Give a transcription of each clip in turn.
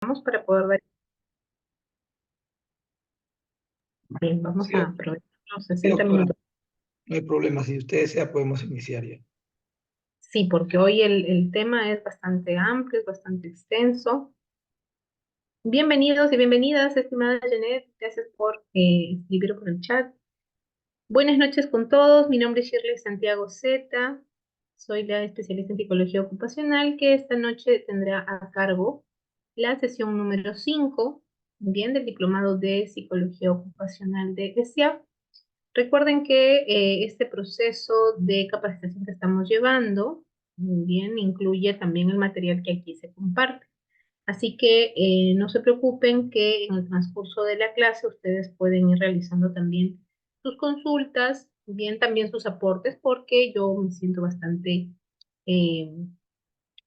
Vamos para poder ver. Bien, vamos Sí, a aprovechar los sí, 60 doctora, minutos. no hay problema. Si usted desea, podemos iniciar ya. Sí, porque hoy el tema es bastante amplio, es bastante extenso. Bienvenidos y bienvenidas, estimada Janet. Gracias por escribir por el chat. Buenas noches con todos. Mi nombre es Shirley Santiago Zeta. Soy la especialista en psicología ocupacional que esta noche tendrá a cargo la sesión número 5, bien, del diplomado de psicología ocupacional de ESIAP. Recuerden que este proceso de capacitación que estamos llevando, bien, incluye también el material que aquí se comparte. Así que no se preocupen que en el transcurso de la clase ustedes pueden ir realizando también sus consultas, bien también sus aportes, porque yo me siento bastante eh,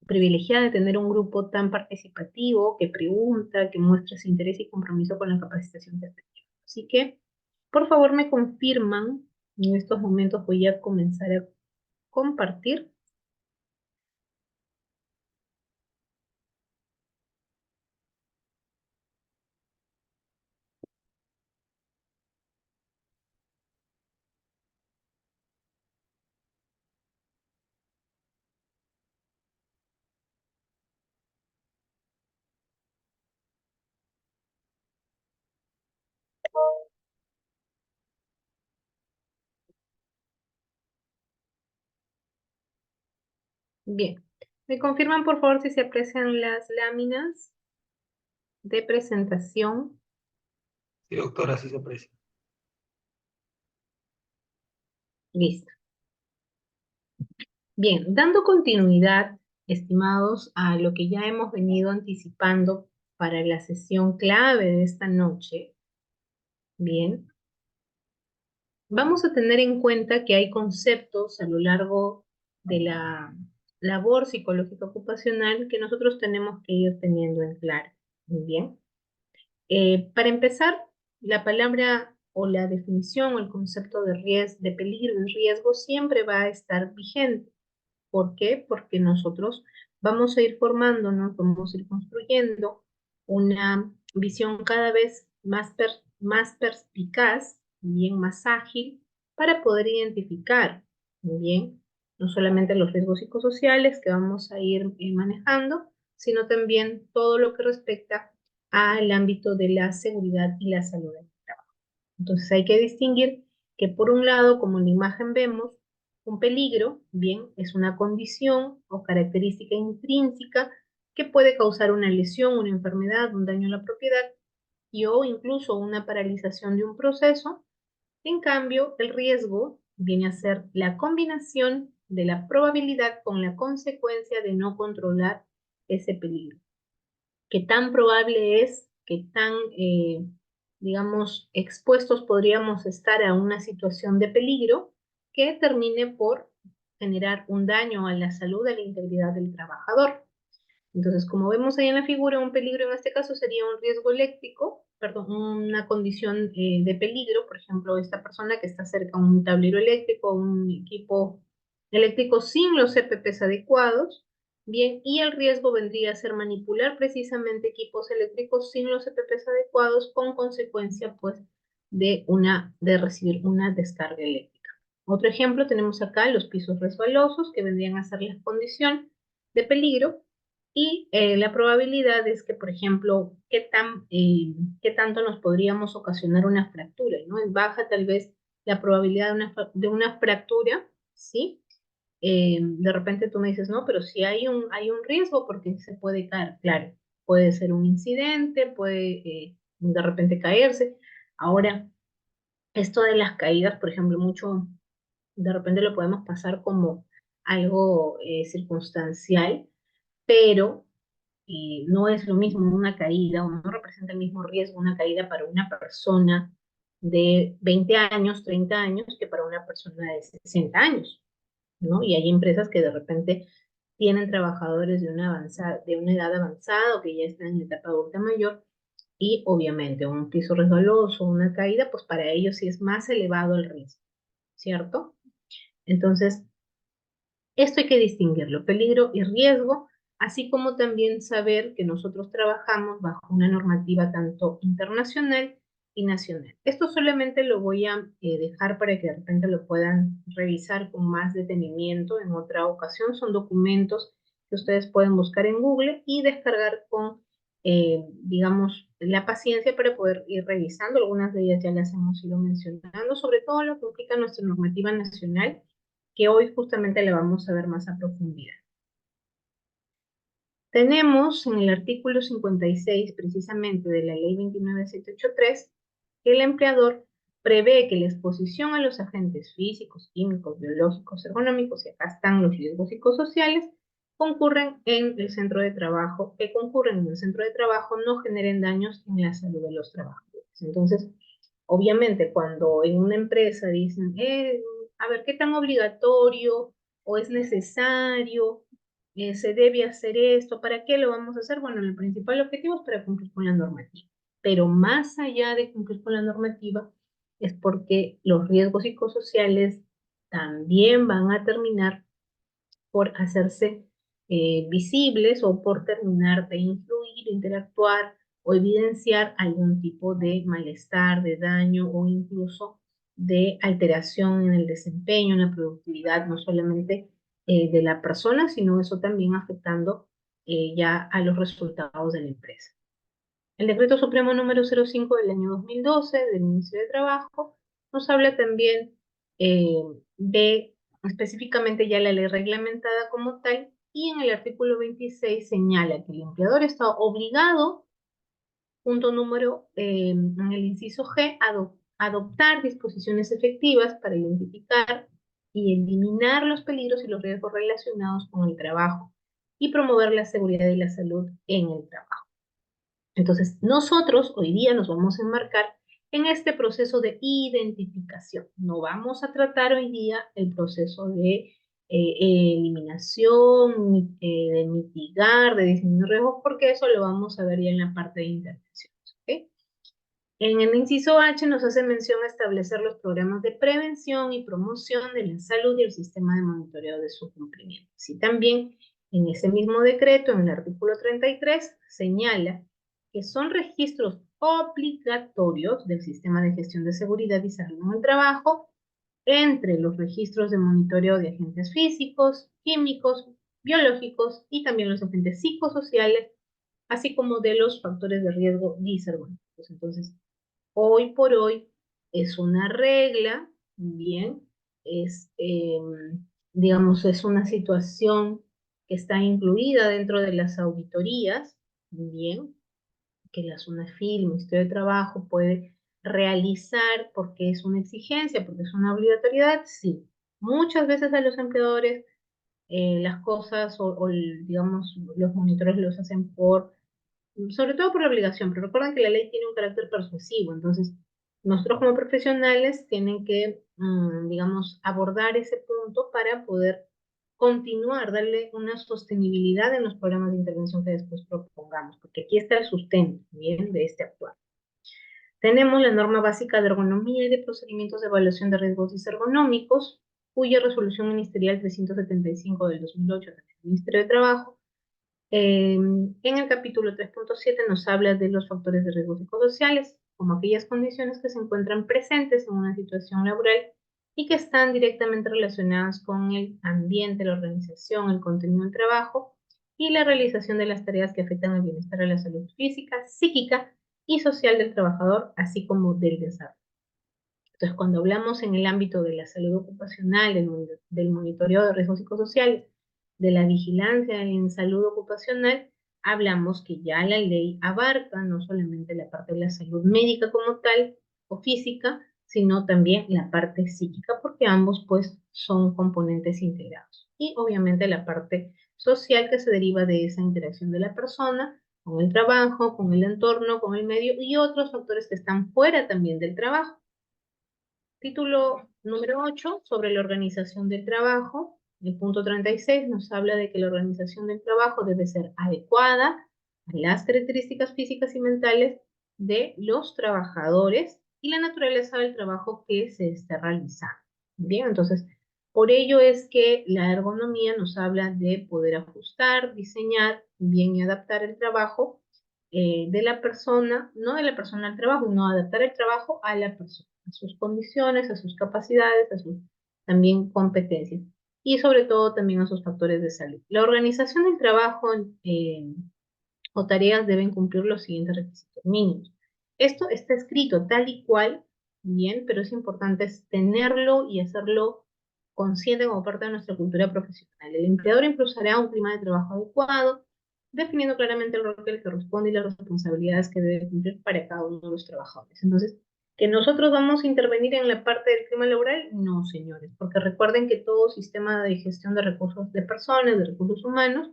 privilegiada de tener un grupo tan participativo que pregunta, que muestra su interés y compromiso con la capacitación que está llevando. Así que, por favor, me confirman. En estos momentos voy a comenzar a compartir. Bien. Me confirman, por favor, si se aprecian las láminas de presentación. Sí, doctora, sí se aprecia. Listo. Bien, dando continuidad, estimados, a lo que ya hemos venido anticipando para la sesión clave de esta noche, bien, vamos a tener en cuenta que hay conceptos a lo largo de la labor psicológica ocupacional que nosotros tenemos que ir teniendo en claro. Muy bien. Para empezar, la palabra o la definición o el concepto de de peligro y riesgo siempre va a estar vigente. ¿Por qué? Porque nosotros vamos a ir formándonos, vamos a ir construyendo una visión cada vez más perspicaz, bien más ágil, para poder identificar, bien, no solamente los riesgos psicosociales que vamos a ir manejando, sino también todo lo que respecta al ámbito de la seguridad y la salud del trabajo. Entonces hay que distinguir que por un lado, como en la imagen vemos, un peligro, bien, es una condición o característica intrínseca que puede causar una lesión, una enfermedad, un daño a la propiedad y o incluso una paralización de un proceso. En cambio, el riesgo viene a ser la combinación de la probabilidad con la consecuencia de no controlar ese peligro. ¿Qué tan probable es, qué tan, digamos, expuestos podríamos estar a una situación de peligro que termine por generar un daño a la salud, a la integridad del trabajador? Entonces, como vemos ahí en la figura, un peligro en este caso sería un riesgo eléctrico, perdón, una condición de peligro, por ejemplo, esta persona que está cerca a un tablero eléctrico, un equipo eléctrico sin los CPPs adecuados, bien, y el riesgo vendría a ser manipular precisamente equipos eléctricos sin los CPPs adecuados, con consecuencia, pues, de recibir una descarga eléctrica. Otro ejemplo tenemos acá los pisos resbalosos, que vendrían a ser la condición de peligro, y la probabilidad es que, por ejemplo, qué tanto nos podríamos ocasionar una fractura, ¿no? Es baja tal vez la probabilidad de una fractura, ¿sí? De repente tú me dices, no, pero sí hay un riesgo porque se puede caer, claro, puede ser un incidente, puede de repente caerse. Ahora, esto de las caídas, por ejemplo, mucho, de repente lo podemos pasar como algo circunstancial, pero no es lo mismo una caída, o no representa el mismo riesgo una caída para una persona de 20 años, 30 años, que para una persona de 60 años, ¿no? Y hay empresas que de repente tienen trabajadores de una edad avanzada o que ya están en la etapa adulta mayor, y obviamente un piso resbaloso, una caída, pues para ellos sí es más elevado el riesgo, ¿cierto? Entonces, esto hay que distinguirlo, peligro y riesgo. así como también saber que nosotros trabajamos bajo una normativa tanto internacional y nacional. Esto solamente lo voy a dejar para que de repente lo puedan revisar con más detenimiento en otra ocasión. Son documentos que ustedes pueden buscar en Google y descargar con, digamos, la paciencia para poder ir revisando. Algunas de ellas ya las hemos ido mencionando, sobre todo lo que implica nuestra normativa nacional, que hoy justamente la vamos a ver más a profundidad. Tenemos en el artículo 56, precisamente, de la ley 29783, que el empleador prevé que la exposición a los agentes físicos, químicos, biológicos, ergonómicos, y acá están los riesgos psicosociales, que concurren en el centro de trabajo no generen daños en la salud de los trabajadores. Entonces, obviamente, cuando en una empresa dicen, a ver, ¿qué tan obligatorio o es necesario? Se debe hacer esto, ¿para qué lo vamos a hacer? Bueno, el principal objetivo es para cumplir con la normativa, pero más allá de cumplir con la normativa, es porque los riesgos psicosociales también van a terminar por hacerse visibles o por terminar de influir, interactuar o evidenciar algún tipo de malestar, de daño o incluso de alteración en el desempeño, en la productividad, no solamente de la persona, sino eso también afectando ya a los resultados de la empresa. El Decreto Supremo número 05 del año 2012 del Ministerio de Trabajo nos habla también de específicamente ya la ley reglamentada como tal, y en el artículo 26 señala que el empleador está obligado, punto número en el inciso G, adoptar disposiciones efectivas para identificar y eliminar los peligros y los riesgos relacionados con el trabajo y promover la seguridad y la salud en el trabajo. Entonces, nosotros hoy día nos vamos a enmarcar en este proceso de identificación. No vamos a tratar hoy día el proceso de eliminación, de mitigar, de disminuir riesgos, porque eso lo vamos a ver ya en la parte de intervenciones. ¿Okay? En el inciso H nos hace mención a establecer los programas de prevención y promoción de la salud y el sistema de monitoreo de su cumplimiento. Así también, en ese mismo decreto, en el artículo 33, señala que son registros obligatorios del sistema de gestión de seguridad y salud en el trabajo, entre los registros de monitoreo de agentes físicos, químicos, biológicos y también los agentes psicosociales, así como de los factores de riesgo disergónicos. Entonces, hoy por hoy es una regla, bien, es, digamos, es una situación que está incluida dentro de las auditorías, bien, que la SUNAFIL, el Ministerio de Trabajo, puede realizar porque es una exigencia, porque es una obligatoriedad, sí. Muchas veces a los empleadores las cosas digamos, los monitores los hacen sobre todo por obligación, pero recuerden que la ley tiene un carácter persuasivo, entonces nosotros como profesionales tienen que, digamos, abordar ese punto para poder continuar, darle una sostenibilidad en los programas de intervención que después propongamos, porque aquí está el sustento, bien, de este actuar. Tenemos la norma básica de ergonomía y de procedimientos de evaluación de riesgos disergonómicos, cuya resolución ministerial 375 del 2008 del Ministerio de Trabajo en el capítulo 3.7 nos habla de los factores de riesgo psicosociales, como aquellas condiciones que se encuentran presentes en una situación laboral y que están directamente relacionadas con el ambiente, la organización, el contenido del trabajo y la realización de las tareas que afectan al bienestar de la salud física, psíquica y social del trabajador, así como del desarrollo. Entonces, cuando hablamos en el ámbito de la salud ocupacional, del monitoreo de riesgos psicosociales, de la vigilancia en salud ocupacional, hablamos que ya la ley abarca no solamente la parte de la salud médica como tal o física, sino también la parte psíquica, porque ambos pues son componentes integrados. Y obviamente la parte social que se deriva de esa interacción de la persona con el trabajo, con el entorno, con el medio y otros factores que están fuera también del trabajo. Título número 8 sobre la organización del trabajo. El punto 36 nos habla de que la organización del trabajo debe ser adecuada a las características físicas y mentales de los trabajadores y la naturaleza del trabajo que se esté realizando. Bien, entonces Por ello es que la ergonomía nos habla de poder ajustar, diseñar bien y adaptar el trabajo de la persona, no de la persona al trabajo, sino adaptar el trabajo a la persona, a sus condiciones, a sus capacidades, a sus también competencias y sobre todo también a sus factores de salud. La organización del trabajo o tareas deben cumplir los siguientes requisitos mínimos. Esto está escrito tal y cual, bien, pero es importante tenerlo y hacerlo consciente como parte de nuestra cultura profesional. El empleador impulsará un clima de trabajo adecuado, definiendo claramente el rol que le corresponde y las responsabilidades que debe cumplir para cada uno de los trabajadores. Entonces, ¿que nosotros vamos a intervenir en la parte del clima laboral? No, señores, porque recuerden que todo sistema de gestión de recursos de personas, de recursos humanos,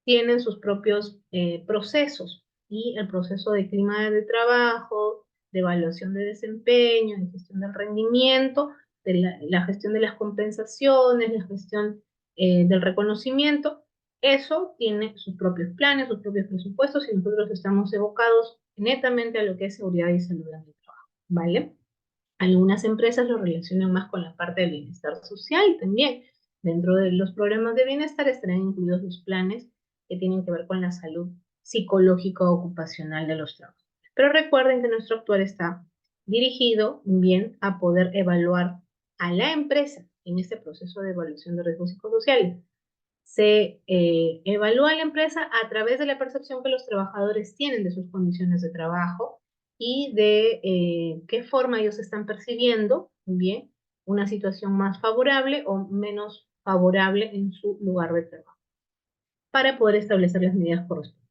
tienen sus propios procesos y el proceso de clima de trabajo, de evaluación de desempeño, de gestión del rendimiento, de la gestión de las compensaciones, la gestión del reconocimiento, eso tiene sus propios planes, sus propios presupuestos y nosotros estamos evocados netamente a lo que es seguridad y salud en el trabajo, ¿vale? Algunas empresas lo relacionan más con la parte del bienestar social también. Dentro de los programas de bienestar estarán incluidos los planes que tienen que ver con la salud psicológica o ocupacional de los trabajadores. Pero recuerden que nuestro actuar está dirigido bien a poder evaluar a la empresa en este proceso de evaluación de riesgos psicosociales. Se evalúa a la empresa a través de la percepción que los trabajadores tienen de sus condiciones de trabajo y de qué forma ellos están percibiendo, bien, una situación más favorable o menos favorable en su lugar de trabajo, para poder establecer las medidas correspondientes.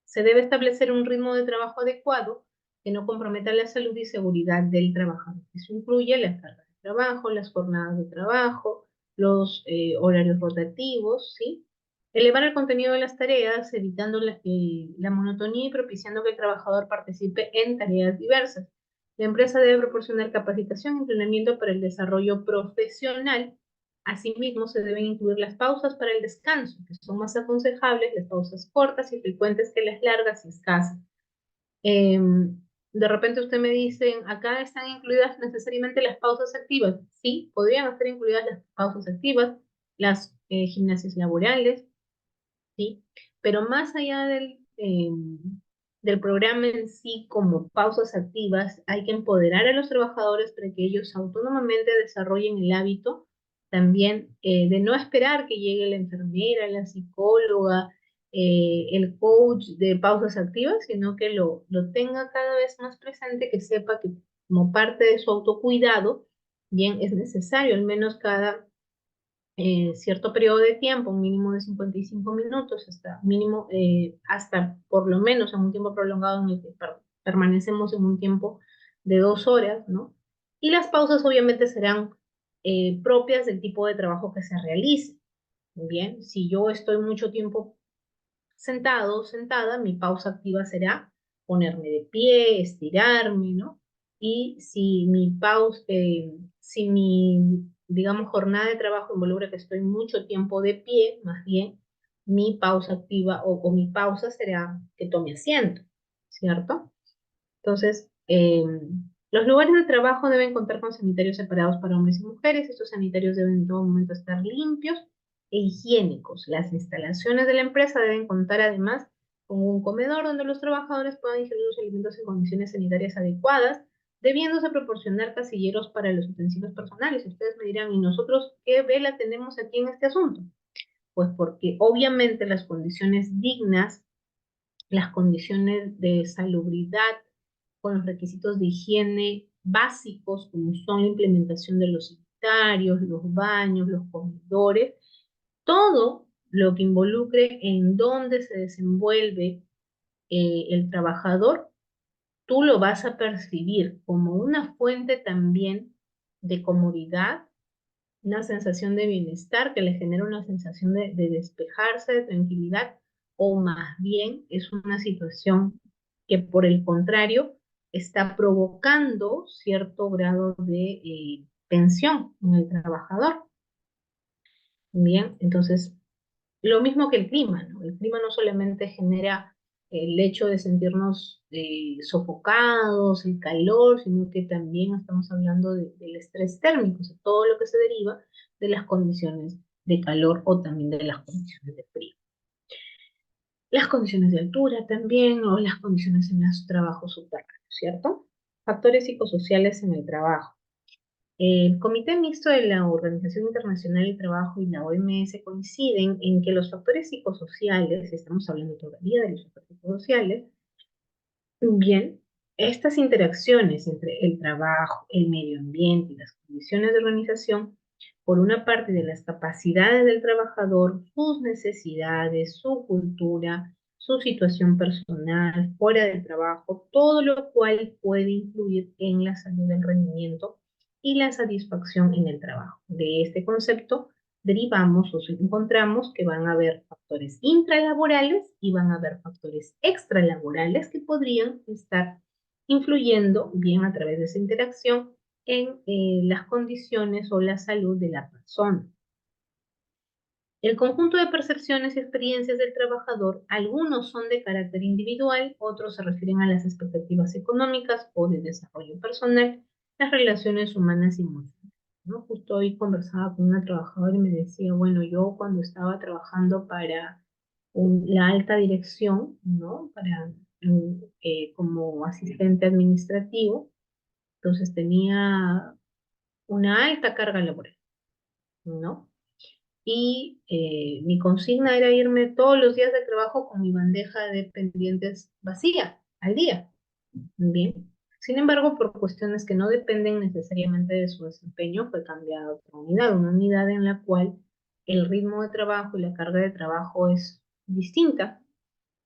Se debe establecer un ritmo de trabajo adecuado que no comprometa la salud y seguridad del trabajador. Eso incluye la carga de trabajo, las jornadas de trabajo, los horarios rotativos, ¿sí? Elevar el contenido de las tareas, evitando la monotonía y propiciando que el trabajador participe en tareas diversas. La empresa debe proporcionar capacitación y entrenamiento para el desarrollo profesional. Asimismo, se deben incluir las pausas para el descanso, que son más aconsejables las pausas cortas y frecuentes que las largas y escasas. Eh, de repente usted me dice, acá están incluidas necesariamente las pausas activas. Sí, podrían estar incluidas las pausas activas, las gimnasias laborales, ¿sí? Pero más allá del programa en sí como pausas activas, hay que empoderar a los trabajadores para que ellos autónomamente desarrollen el hábito también de no esperar que llegue la enfermera, la psicóloga, el coach de pausas activas, sino que lo tenga cada vez más presente, que sepa que como parte de su autocuidado, bien, es necesario al menos cada cierto periodo de tiempo, un mínimo de 55 minutos, hasta mínimo, hasta por lo menos en un tiempo prolongado en el que permanecemos en un tiempo de 2 horas, ¿no? Y las pausas obviamente serán propias del tipo de trabajo que se realice. Bien, si yo estoy mucho tiempo sentado, sentada, mi pausa activa será ponerme de pie, estirarme, ¿no? Y si mi pausa, si mi, digamos, jornada de trabajo involucra que estoy mucho tiempo de pie, más bien, mi pausa activa o mi pausa será que tome asiento, ¿cierto? Entonces, los lugares de trabajo deben contar con sanitarios separados para hombres y mujeres. Estos sanitarios deben en todo momento estar limpios e higiénicos. Las instalaciones de la empresa deben contar además con un comedor donde los trabajadores puedan ingerir los alimentos en condiciones sanitarias adecuadas, debiéndose proporcionar casilleros para los utensilios personales. Ustedes me dirán, ¿y nosotros qué vela tenemos aquí en este asunto? Pues porque obviamente las condiciones dignas, las condiciones de salubridad, con los requisitos de higiene básicos, como son la implementación de los sanitarios, los baños, los comedores, todo lo que involucre en dónde se desenvuelve el trabajador, tú lo vas a percibir como una fuente también de comodidad, una sensación de bienestar que le genera una sensación de despejarse, de tranquilidad, o más bien es una situación que por el contrario está provocando cierto grado de tensión en el trabajador. Bien, entonces lo mismo que el clima, ¿no? El clima no solamente genera el hecho de sentirnos sofocados, el calor, sino que también estamos hablando del estrés térmico, o sea, todo lo que se deriva de las condiciones de calor o también de las condiciones de frío. Las condiciones de altura también, o las condiciones en los trabajos subterráneos, ¿cierto? Factores psicosociales en el trabajo. El Comité Mixto de la Organización Internacional del Trabajo y la OMS coinciden en que los factores psicosociales, estamos hablando todavía de los factores psicosociales, bien, estas interacciones entre el trabajo, el medio ambiente y las condiciones de organización, por una parte de las capacidades del trabajador, sus necesidades, su cultura, su situación personal, fuera del trabajo, todo lo cual puede influir en la salud del rendimiento y la satisfacción en el trabajo. De este concepto derivamos o encontramos que van a haber factores intralaborales y van a haber factores extralaborales que podrían estar influyendo bien a través de esa interacción en las condiciones o la salud de la persona. El conjunto de percepciones y experiencias del trabajador, algunos son de carácter individual, otros se refieren a las expectativas económicas o de desarrollo personal, las relaciones humanas y emocionales, ¿no? Justo hoy conversaba con una trabajadora y me decía, bueno, yo cuando estaba trabajando para la alta dirección, ¿no? Para, como asistente administrativo, entonces tenía una alta carga laboral, ¿no? Y mi consigna era irme todos los días de trabajo con mi bandeja de pendientes vacía al día. Bien. Sin embargo, por cuestiones que no dependen necesariamente de su desempeño, fue cambiada a otra unidad, una unidad en la cual el ritmo de trabajo y la carga de trabajo es distinta.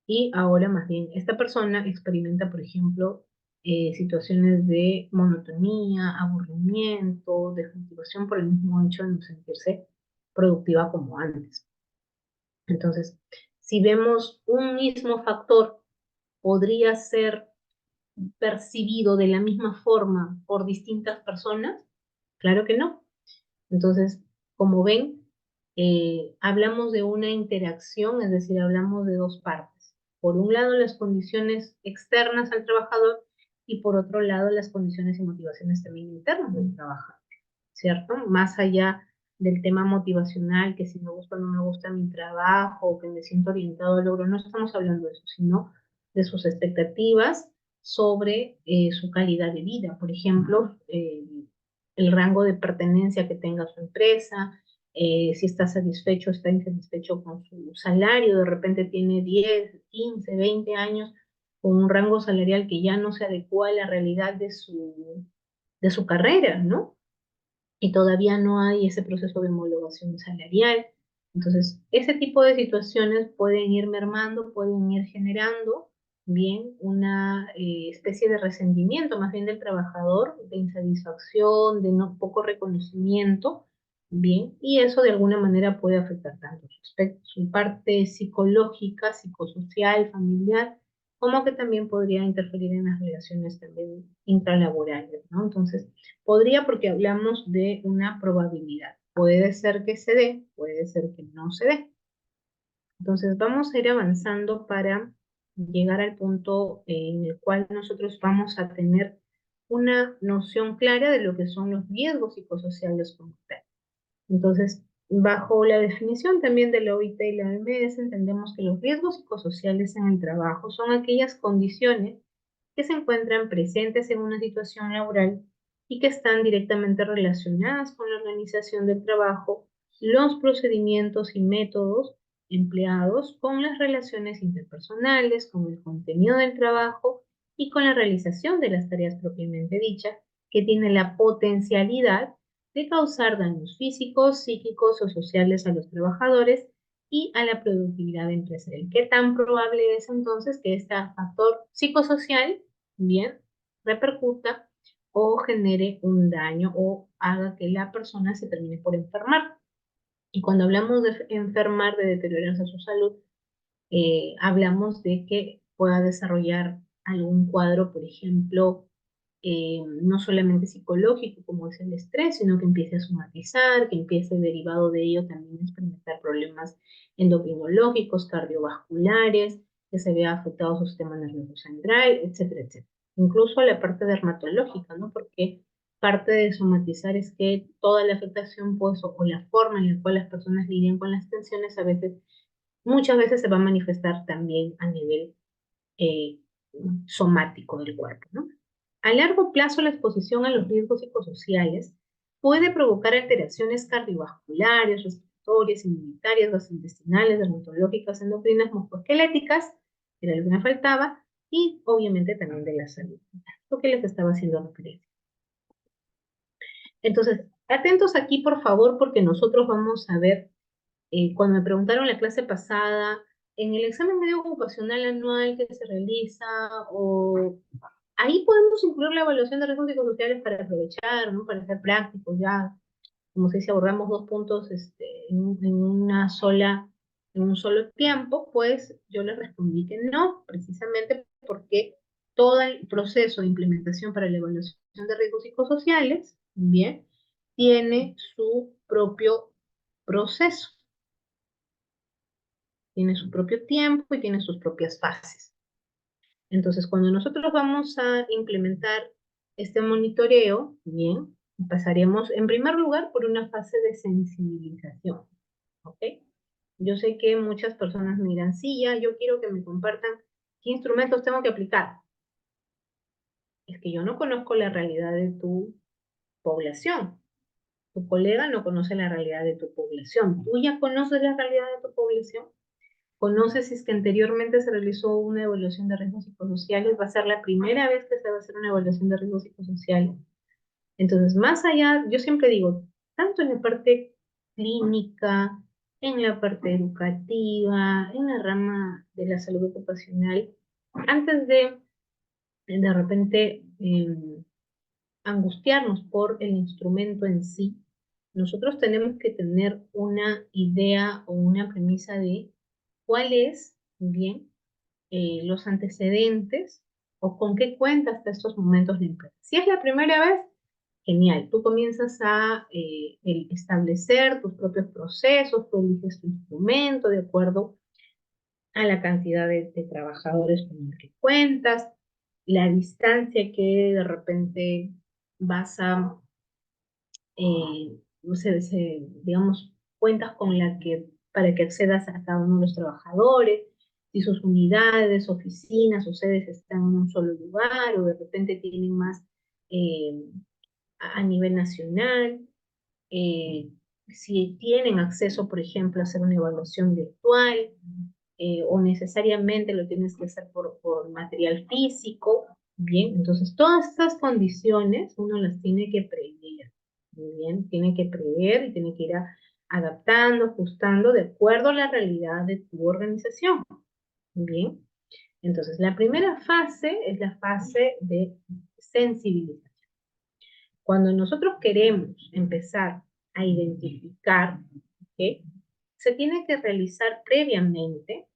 Y ahora más bien, esta persona experimenta, por ejemplo, situaciones de monotonía, aburrimiento, desmotivación por el mismo hecho de no sentirse productiva como antes. Entonces, si vemos un mismo factor, podría ser percibido de la misma forma por distintas personas. Claro que no. Entonces, como ven, hablamos de una interacción, es decir, hablamos de dos partes. Por un lado, las condiciones externas al trabajador y por otro lado, las condiciones y motivaciones también internas del trabajador, ¿cierto? Más allá del tema motivacional, que si me gusta o no me gusta mi trabajo, o que me siento orientado al logro, no estamos hablando de eso, sino de sus expectativas sobre su calidad de vida. Por ejemplo, el rango de pertenencia que tenga su empresa, si está satisfecho, está insatisfecho con su salario, de repente tiene 10, 15, 20 años con un rango salarial que ya no se adecua a la realidad de su carrera, ¿no? Y todavía no hay ese proceso de homologación salarial. Entonces, ese tipo de situaciones pueden ir mermando, pueden ir generando, bien, una especie de resentimiento más bien del trabajador, de insatisfacción, de no poco reconocimiento, bien, y eso de alguna manera puede afectar tanto su parte psicológica, psicosocial, familiar, como que también podría interferir en las relaciones también intralaborales, ¿no? Entonces, podría porque hablamos de una probabilidad. Puede ser que se dé, puede ser que no se dé. Entonces vamos a ir avanzando para llegar al punto en el cual nosotros vamos a tener una noción clara de lo que son los riesgos psicosociales como tal. Entonces, bajo la definición también de la OIT y la OMS, entendemos que los riesgos psicosociales en el trabajo son aquellas condiciones que se encuentran presentes en una situación laboral y que están directamente relacionadas con la organización del trabajo, los procedimientos y métodos empleados con las relaciones interpersonales, con el contenido del trabajo y con la realización de las tareas propiamente dichas, que tienen la potencialidad de causar daños físicos, psíquicos o sociales a los trabajadores y a la productividad empresarial. ¿Qué tan probable es entonces que este factor psicosocial, bien, repercuta o genere un daño o haga que la persona se termine por enfermar? Y cuando hablamos de enfermar, de deteriorarse su salud, hablamos de que pueda desarrollar algún cuadro, por ejemplo, no solamente psicológico como es el estrés, sino que empiece a somatizar, que empiece derivado de ello también a experimentar problemas endocrinológicos, cardiovasculares, que se vea afectado su sistema nervioso central, etcétera, etcétera. Incluso la parte dermatológica, ¿no? Porque parte de somatizar es que toda la afectación, pues, o la forma en la cual las personas lidian con las tensiones, muchas veces se va a manifestar también a nivel eh, somático del cuerpo, ¿no? A largo plazo, la exposición a los riesgos psicosociales puede provocar alteraciones cardiovasculares, respiratorias, inmunitarias, gastrointestinales, dermatológicas, endocrinas, musculoesqueléticas, era lo que me faltaba, y obviamente también de la salud, lo que les estaba haciendo referencia. Entonces, atentos aquí, por favor, porque nosotros vamos a ver, cuando me preguntaron la clase pasada, en el examen medio ocupacional anual que se realiza, o ahí podemos incluir la evaluación de riesgos psicosociales para aprovechar, ¿no? Para ser prácticos, ya, como se dice, abordamos dos puntos en un solo tiempo, pues yo les respondí que no, precisamente porque todo el proceso de implementación para la evaluación de riesgos psicosociales, bien, tiene su propio proceso, tiene su propio tiempo y tiene sus propias fases. Entonces, cuando nosotros vamos a implementar este monitoreo, bien, pasaremos en primer lugar por una fase de sensibilización, ¿ok? Yo sé que muchas personas me dirán, sí, ya, yo quiero que me compartan qué instrumentos tengo que aplicar. Es que yo no conozco la realidad de tu población. Tu colega no conoce la realidad de tu población. ¿Tú ya conoces la realidad de tu población? ¿Conoces si es que anteriormente se realizó una evaluación de riesgos psicosociales? Va a ser la primera vez que se va a hacer una evaluación de riesgos psicosociales. Entonces, más allá, yo siempre digo, tanto en la parte clínica, en la parte educativa, en la rama de la salud ocupacional, antes de repente angustiarnos por el instrumento en sí, nosotros tenemos que tener una idea o una premisa de cuál es, bien, los antecedentes o con qué cuenta hasta estos momentos la empresa. Si es la primera vez, genial, tú comienzas a establecer tus propios procesos, tú eliges tu instrumento de acuerdo a la cantidad de trabajadores con el que cuentas, la distancia que de repente vas a, no sé, digamos, cuentas con la que, para que accedas a cada uno de los trabajadores, si sus unidades, oficinas o sedes están en un solo lugar o de repente tienen más eh, a nivel nacional, eh, si tienen acceso, por ejemplo, a hacer una evaluación virtual, o necesariamente lo tienes que hacer por material físico, bien, entonces todas estas condiciones uno las tiene que prever, muy bien, tiene que prever y tiene que ir adaptando, ajustando de acuerdo a la realidad de tu organización, bien. Entonces, la primera fase es la fase de sensibilización. Cuando nosotros queremos empezar a identificar, ¿okay?, se tiene que realizar previamente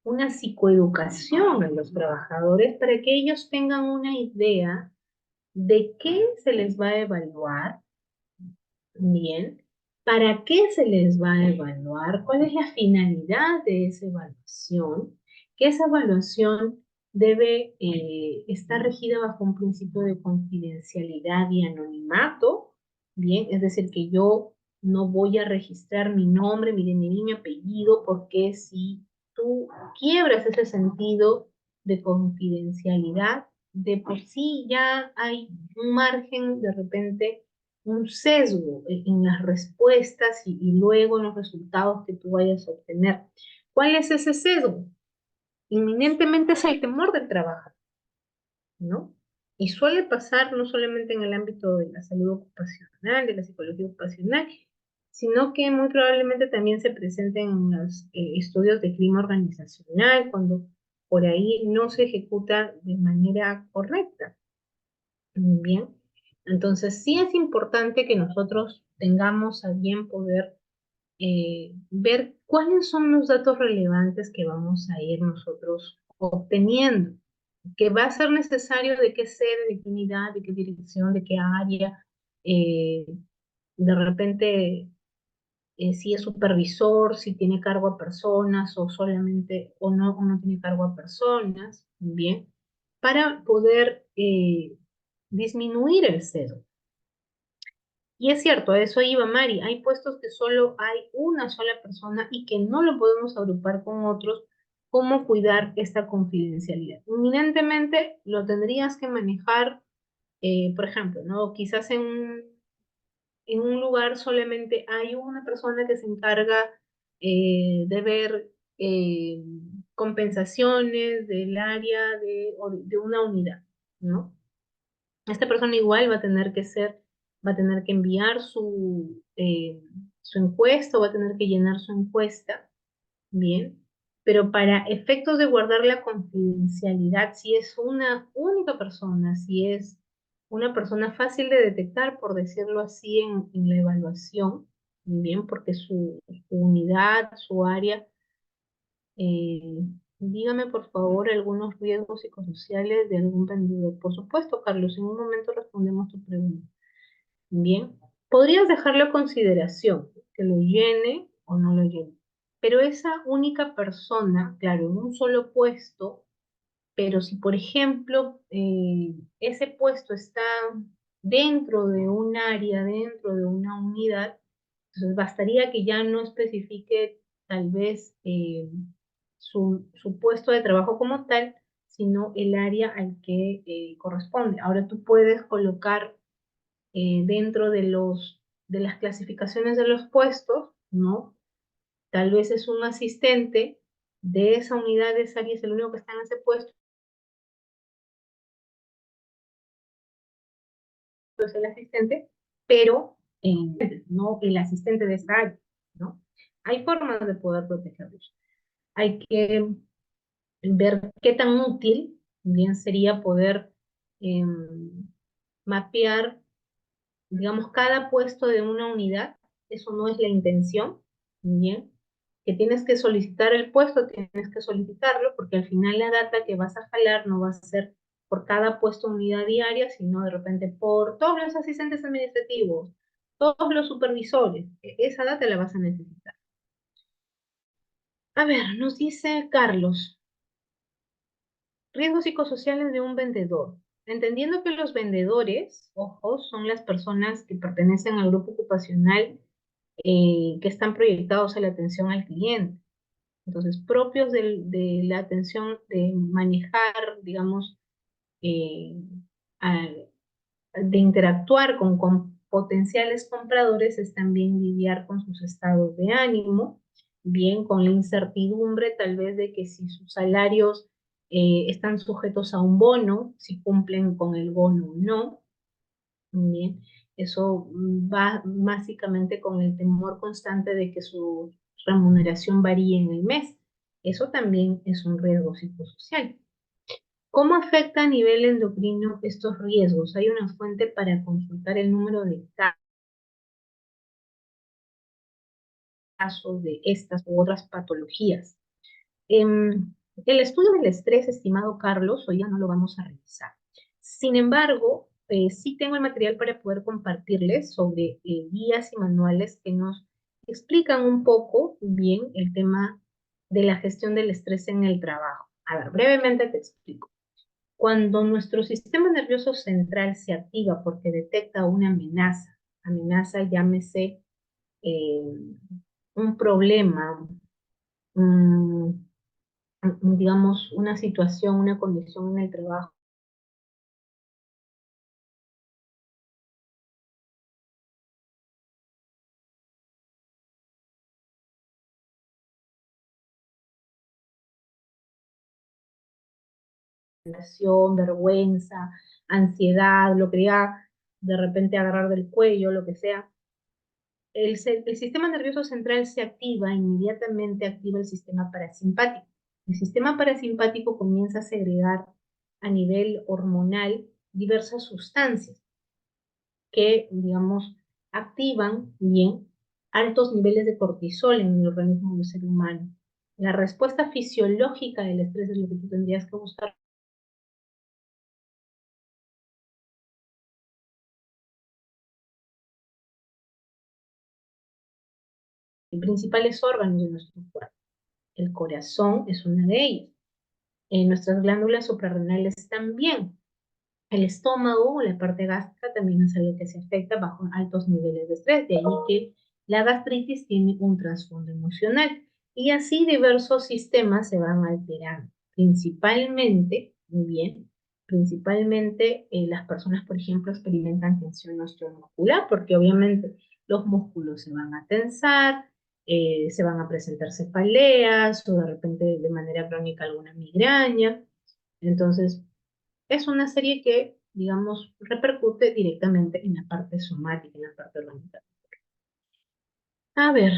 una psicoeducación a los trabajadores para que ellos tengan una idea de qué se les va a evaluar, bien, para qué se les va a evaluar, cuál es la finalidad de esa evaluación, que esa evaluación debe estar regida bajo un principio de confidencialidad y anonimato, bien, es decir, que yo no voy a registrar mi nombre, mi DNI, mi apellido, porque si tú quiebras ese sentido de confidencialidad, de por sí ya hay un margen de repente, un sesgo en las respuestas y luego en los resultados que tú vayas a obtener. ¿Cuál es ese sesgo? Inminentemente es el temor del trabajo, ¿no? Y suele pasar no solamente en el ámbito de la salud ocupacional, de la psicología ocupacional, sino que muy probablemente también se presenten en los estudios de clima organizacional, cuando por ahí no se ejecuta de manera correcta. Bien, entonces sí es importante que nosotros tengamos a bien poder ver cuáles son los datos relevantes que vamos a ir nosotros obteniendo, que va a ser necesario de qué sede, de qué unidad, de qué dirección, de qué área, eh, de repente si es supervisor, si tiene cargo a personas o solamente o no tiene cargo a personas, bien, para poder disminuir el sesgo. Y es cierto, a eso iba Mari, hay puestos que solo hay una sola persona y que no lo podemos agrupar con otros. ¿Cómo cuidar esta confidencialidad? Inminentemente lo tendrías que manejar, por ejemplo, ¿no? Quizás en un lugar solamente hay una persona que se encarga de ver compensaciones del área de una unidad, ¿no? Esta persona igual va a tener que enviar su encuesta o va a tener que llenar su encuesta, bien, pero para efectos de guardar la confidencialidad, si es una única persona, si es una persona fácil de detectar, por decirlo así, en la evaluación, bien, porque su unidad, su área, eh, dígame por favor algunos riesgos psicosociales de algún vendedor. Por supuesto, Carlos, en un momento respondemos tu pregunta. Bien, podrías dejarlo a consideración, que lo llene o no lo llene. Pero esa única persona, claro, en un solo puesto, pero si por ejemplo ese puesto está dentro de un área, dentro de una unidad, entonces bastaría que ya no especifique tal vez su puesto de trabajo como tal, sino el área al que corresponde. Ahora tú puedes colocar dentro de las clasificaciones de los puestos, ¿no? Tal vez es un asistente de esa unidad, de esa área, es el único que está en ese puesto, es el asistente, pero no el asistente de esa área, ¿no? Hay formas de poder protegerlos. Hay que ver qué tan útil bien sería poder eh, mapear, digamos, cada puesto de una unidad. Eso no es la intención, bien, que tienes que solicitar el puesto, tienes que solicitarlo, porque al final la data que vas a jalar no va a ser por cada puesto unidad diaria, sino de repente por todos los asistentes administrativos, todos los supervisores. Esa data la vas a necesitar. A ver, nos dice Carlos, riesgos psicosociales de un vendedor. Entendiendo que los vendedores, ojo, son las personas que pertenecen al grupo ocupacional que están proyectados a la atención al cliente. Entonces, propios de la atención, de manejar, digamos, eh, a- de interactuar con potenciales compradores, es también lidiar con sus estados de ánimo, bien con la incertidumbre tal vez de que si sus salarios están sujetos a un bono, si cumplen con el bono o no, bien, eso va básicamente con el temor constante de que su remuneración varíe en el mes. Eso también es un riesgo psicosocial. ¿Cómo afecta a nivel endocrino estos riesgos? Hay una fuente para consultar el número de casos de estas u otras patologías. El estudio del estrés, estimado Carlos, hoy ya no lo vamos a revisar. Sin embargo, sí tengo el material para poder compartirles sobre guías y manuales que nos explican un poco bien el tema de la gestión del estrés en el trabajo. A ver, brevemente te explico. Cuando nuestro sistema nervioso central se activa porque detecta una amenaza llámese eh, un problema, un, digamos, una situación, una condición en el trabajo, vergüenza, ansiedad, lo quería de repente agarrar del cuello, lo que sea, el sistema nervioso central se activa, inmediatamente activa el sistema parasimpático. El sistema parasimpático comienza a segregar a nivel hormonal diversas sustancias que, digamos, activan bien altos niveles de cortisol en el organismo del ser humano. La respuesta fisiológica del estrés es lo que tú tendrías que buscar en principales órganos de nuestro cuerpo. El corazón es una de ellas. En nuestras glándulas suprarrenales también. El estómago o la parte gástrica también es algo que se afecta bajo altos niveles de estrés, de ahí que la gastritis tiene un trasfondo emocional y así diversos sistemas se van alterando, principalmente, muy bien, principalmente las personas, por ejemplo, experimentan tensión osteomuscular porque obviamente los músculos se van a tensar, se van a presentar cefaleas o de repente de manera crónica alguna migraña. Entonces, es una serie que, digamos, repercute directamente en la parte somática, en la parte organizativa. A ver,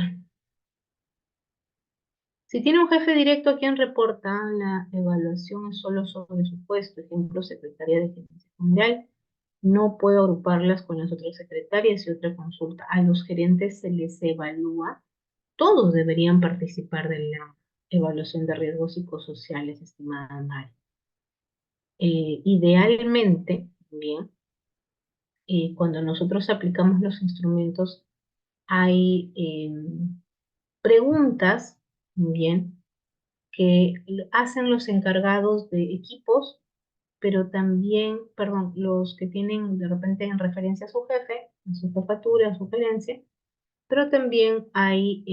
si tiene un jefe directo a quien reporta, la evaluación es solo sobre su puesto, ejemplo, secretaria de gerencia general. No puedo agruparlas con las otras secretarias y otra consulta. A los gerentes se les evalúa. Todos deberían participar de la evaluación de riesgos psicosociales, estimada Mari. Idealmente, bien, cuando nosotros aplicamos los instrumentos, hay preguntas, bien, que hacen los encargados de equipos, pero también, perdón, los que tienen de repente en referencia a su jefe, a su jefatura, a su gerencia, pero también hay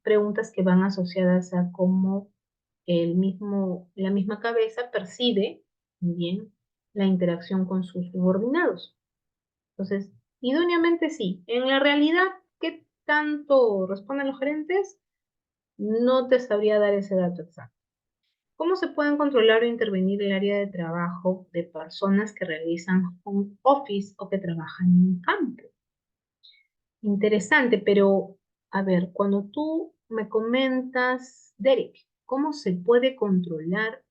preguntas que van asociadas a cómo la misma cabeza percibe, bien, la interacción con sus subordinados. Entonces, idóneamente sí. En la realidad, ¿qué tanto responden los gerentes? No te sabría dar ese dato exacto. ¿Cómo se pueden controlar o intervenir el área de trabajo de personas que realizan home office o que trabajan en campo? Interesante, pero a ver, cuando tú me comentas, Derek, ¿cómo se puede controlar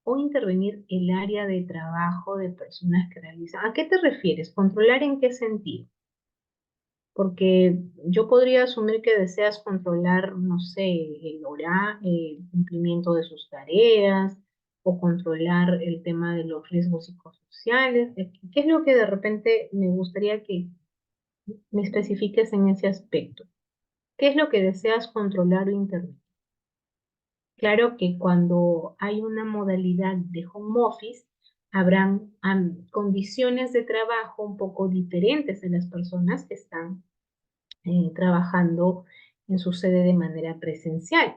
o intervenir el área de trabajo de personas que realizan? ¿A qué te refieres? ¿Controlar en qué sentido? Porque yo podría asumir que deseas controlar, no sé, el cumplimiento de sus tareas o controlar el tema de los riesgos psicosociales. ¿Qué es lo que de repente me gustaría que me especifiques en ese aspecto? ¿Qué es lo que deseas controlar o intervenir? Claro que cuando hay una modalidad de home office, habrán condiciones de trabajo un poco diferentes en las personas que están trabajando en su sede de manera presencial.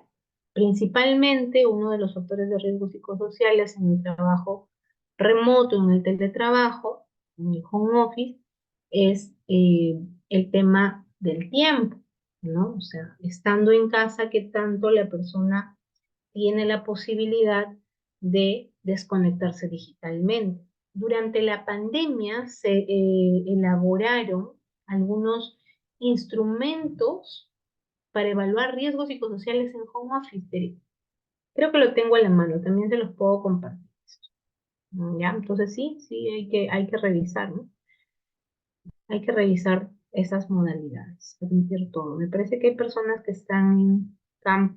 Principalmente, uno de los factores de riesgo psicosociales en el trabajo remoto, en el teletrabajo, en el home office, es el tema del tiempo, ¿no? O sea, estando en casa, ¿qué tanto la persona tiene la posibilidad de desconectarse digitalmente? Durante la pandemia se elaboraron algunos instrumentos para evaluar riesgos psicosociales en home office. Creo que lo tengo a la mano, también se los puedo compartir. ¿Ya? Entonces sí, sí, hay que revisar, ¿no? Hay que revisar esas modalidades, admitir todo. Me parece que hay personas que están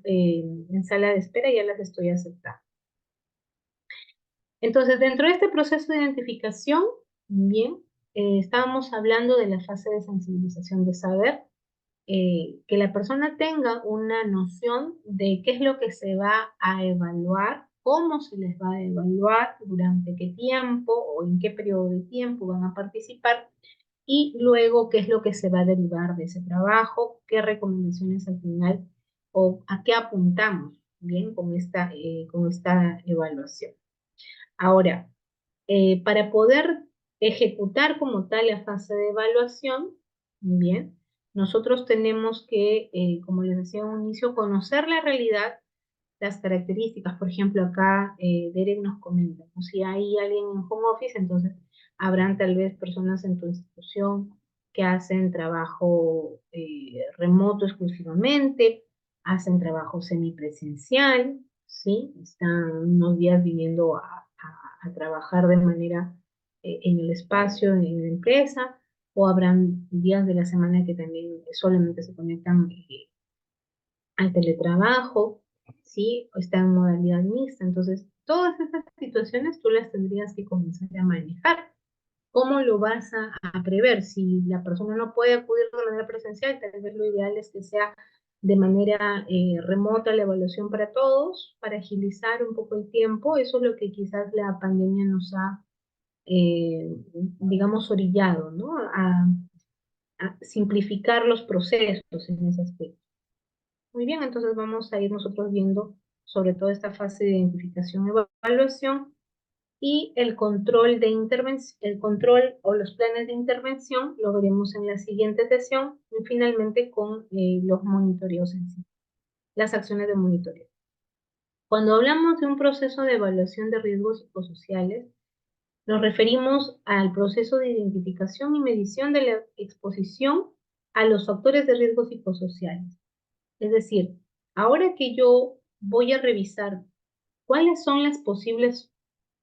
en sala de espera y ya las estoy aceptando. Entonces, dentro de este proceso de identificación, bien, estábamos hablando de la fase de sensibilización de saber, que la persona tenga una noción de qué es lo que se va a evaluar, cómo se les va a evaluar, durante qué tiempo o en qué periodo de tiempo van a participar y luego qué es lo que se va a derivar de ese trabajo, qué recomendaciones al final o a qué apuntamos, bien, con esta evaluación. Ahora, para poder ejecutar como tal la fase de evaluación, bien, nosotros tenemos que, como les decía en un inicio, conocer la realidad, las características. Por ejemplo, acá Derek nos comenta, ¿no? Si hay alguien en home office, entonces habrán tal vez personas en tu institución que hacen trabajo remoto exclusivamente, hacen trabajo semipresencial, ¿sí? Están unos días viniendo a trabajar de manera en el espacio, en la empresa, o habrán días de la semana que también solamente se conectan al teletrabajo, ¿sí? O está en modalidad mixta. Entonces, todas estas situaciones tú las tendrías que comenzar a manejar. ¿Cómo lo vas a prever? Si la persona no puede acudir de manera presencial, tal vez lo ideal es que sea de manera remota la evaluación para todos, para agilizar un poco el tiempo. Eso es lo que quizás la pandemia nos ha digamos, orillado, ¿no? A simplificar los procesos en ese aspecto. Muy bien, entonces vamos a ir nosotros viendo sobre todo esta fase de identificación, evaluación y el control de intervención, el control o los planes de intervención lo veremos en la siguiente sesión y finalmente con los monitoreos en sí, las acciones de monitoreo. Cuando hablamos de un proceso de evaluación de riesgos psicosociales, nos referimos al proceso de identificación y medición de la exposición a los factores de riesgo psicosociales. Es decir, ahora que yo voy a revisar cuáles son las posibles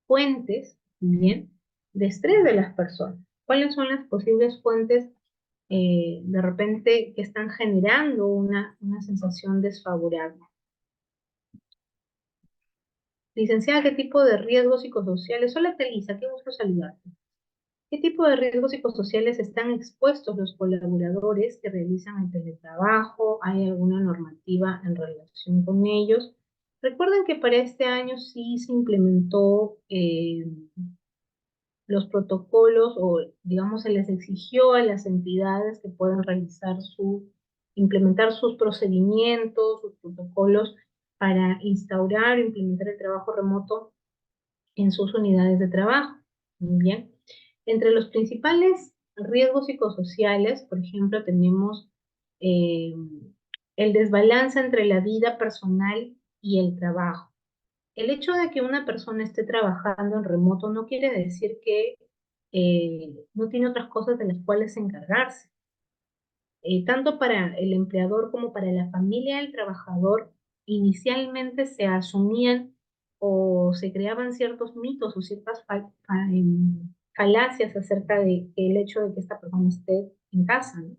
fuentes, bien, de estrés de las personas, cuáles son las posibles fuentes de repente que están generando una sensación desfavorable. Licenciada, ¿qué tipo de riesgos psicosociales? Hola, Telisa, qué gusto saludarte. ¿Qué tipo de riesgos psicosociales están expuestos los colaboradores que realizan el teletrabajo? ¿Hay alguna normativa en relación con ellos? Recuerden que para este año sí se implementó los protocolos o, digamos, se les exigió a las entidades que puedan implementar sus procedimientos, sus protocolos para instaurar o implementar el trabajo remoto en sus unidades de trabajo. Muy bien. Entre los principales riesgos psicosociales, por ejemplo, tenemos eh, el desbalance entre la vida personal y el trabajo. El hecho de que una persona esté trabajando en remoto no quiere decir que no tiene otras cosas de las cuales encargarse. Tanto para el empleador como para la familia del trabajador, inicialmente se asumían o se creaban ciertos mitos o ciertas falacias acerca de el hecho de que esta persona esté en casa, ¿no?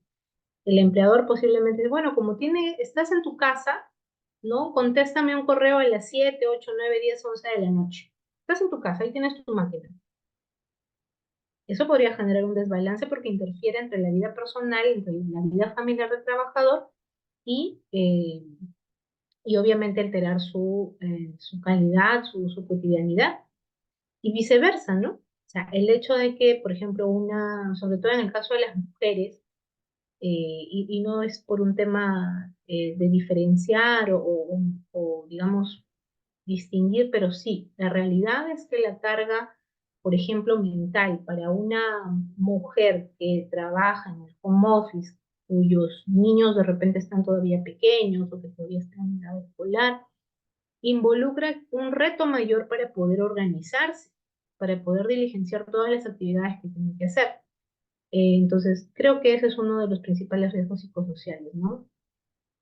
El empleador posiblemente dice, bueno, como estás en tu casa, ¿no? Contéstame un correo a las 7, 8, 9, 10, 11 de la noche. Estás en tu casa, ahí tienes tu máquina. Eso podría generar un desbalance porque interfiere entre la vida personal, entre la vida familiar del trabajador y, eh, y obviamente alterar su calidad, su cotidianidad. Y viceversa, ¿no? O sea, el hecho de que, por ejemplo, sobre todo en el caso de las mujeres, y no es por un tema de diferenciar o, digamos, distinguir, pero sí, la realidad es que la carga, por ejemplo, mental para una mujer que trabaja en el home office, cuyos niños de repente están todavía pequeños o que todavía están en edad escolar, involucra un reto mayor para poder organizarse, para poder diligenciar todas las actividades que tiene que hacer. Entonces, creo que ese es uno de los principales riesgos psicosociales, ¿no?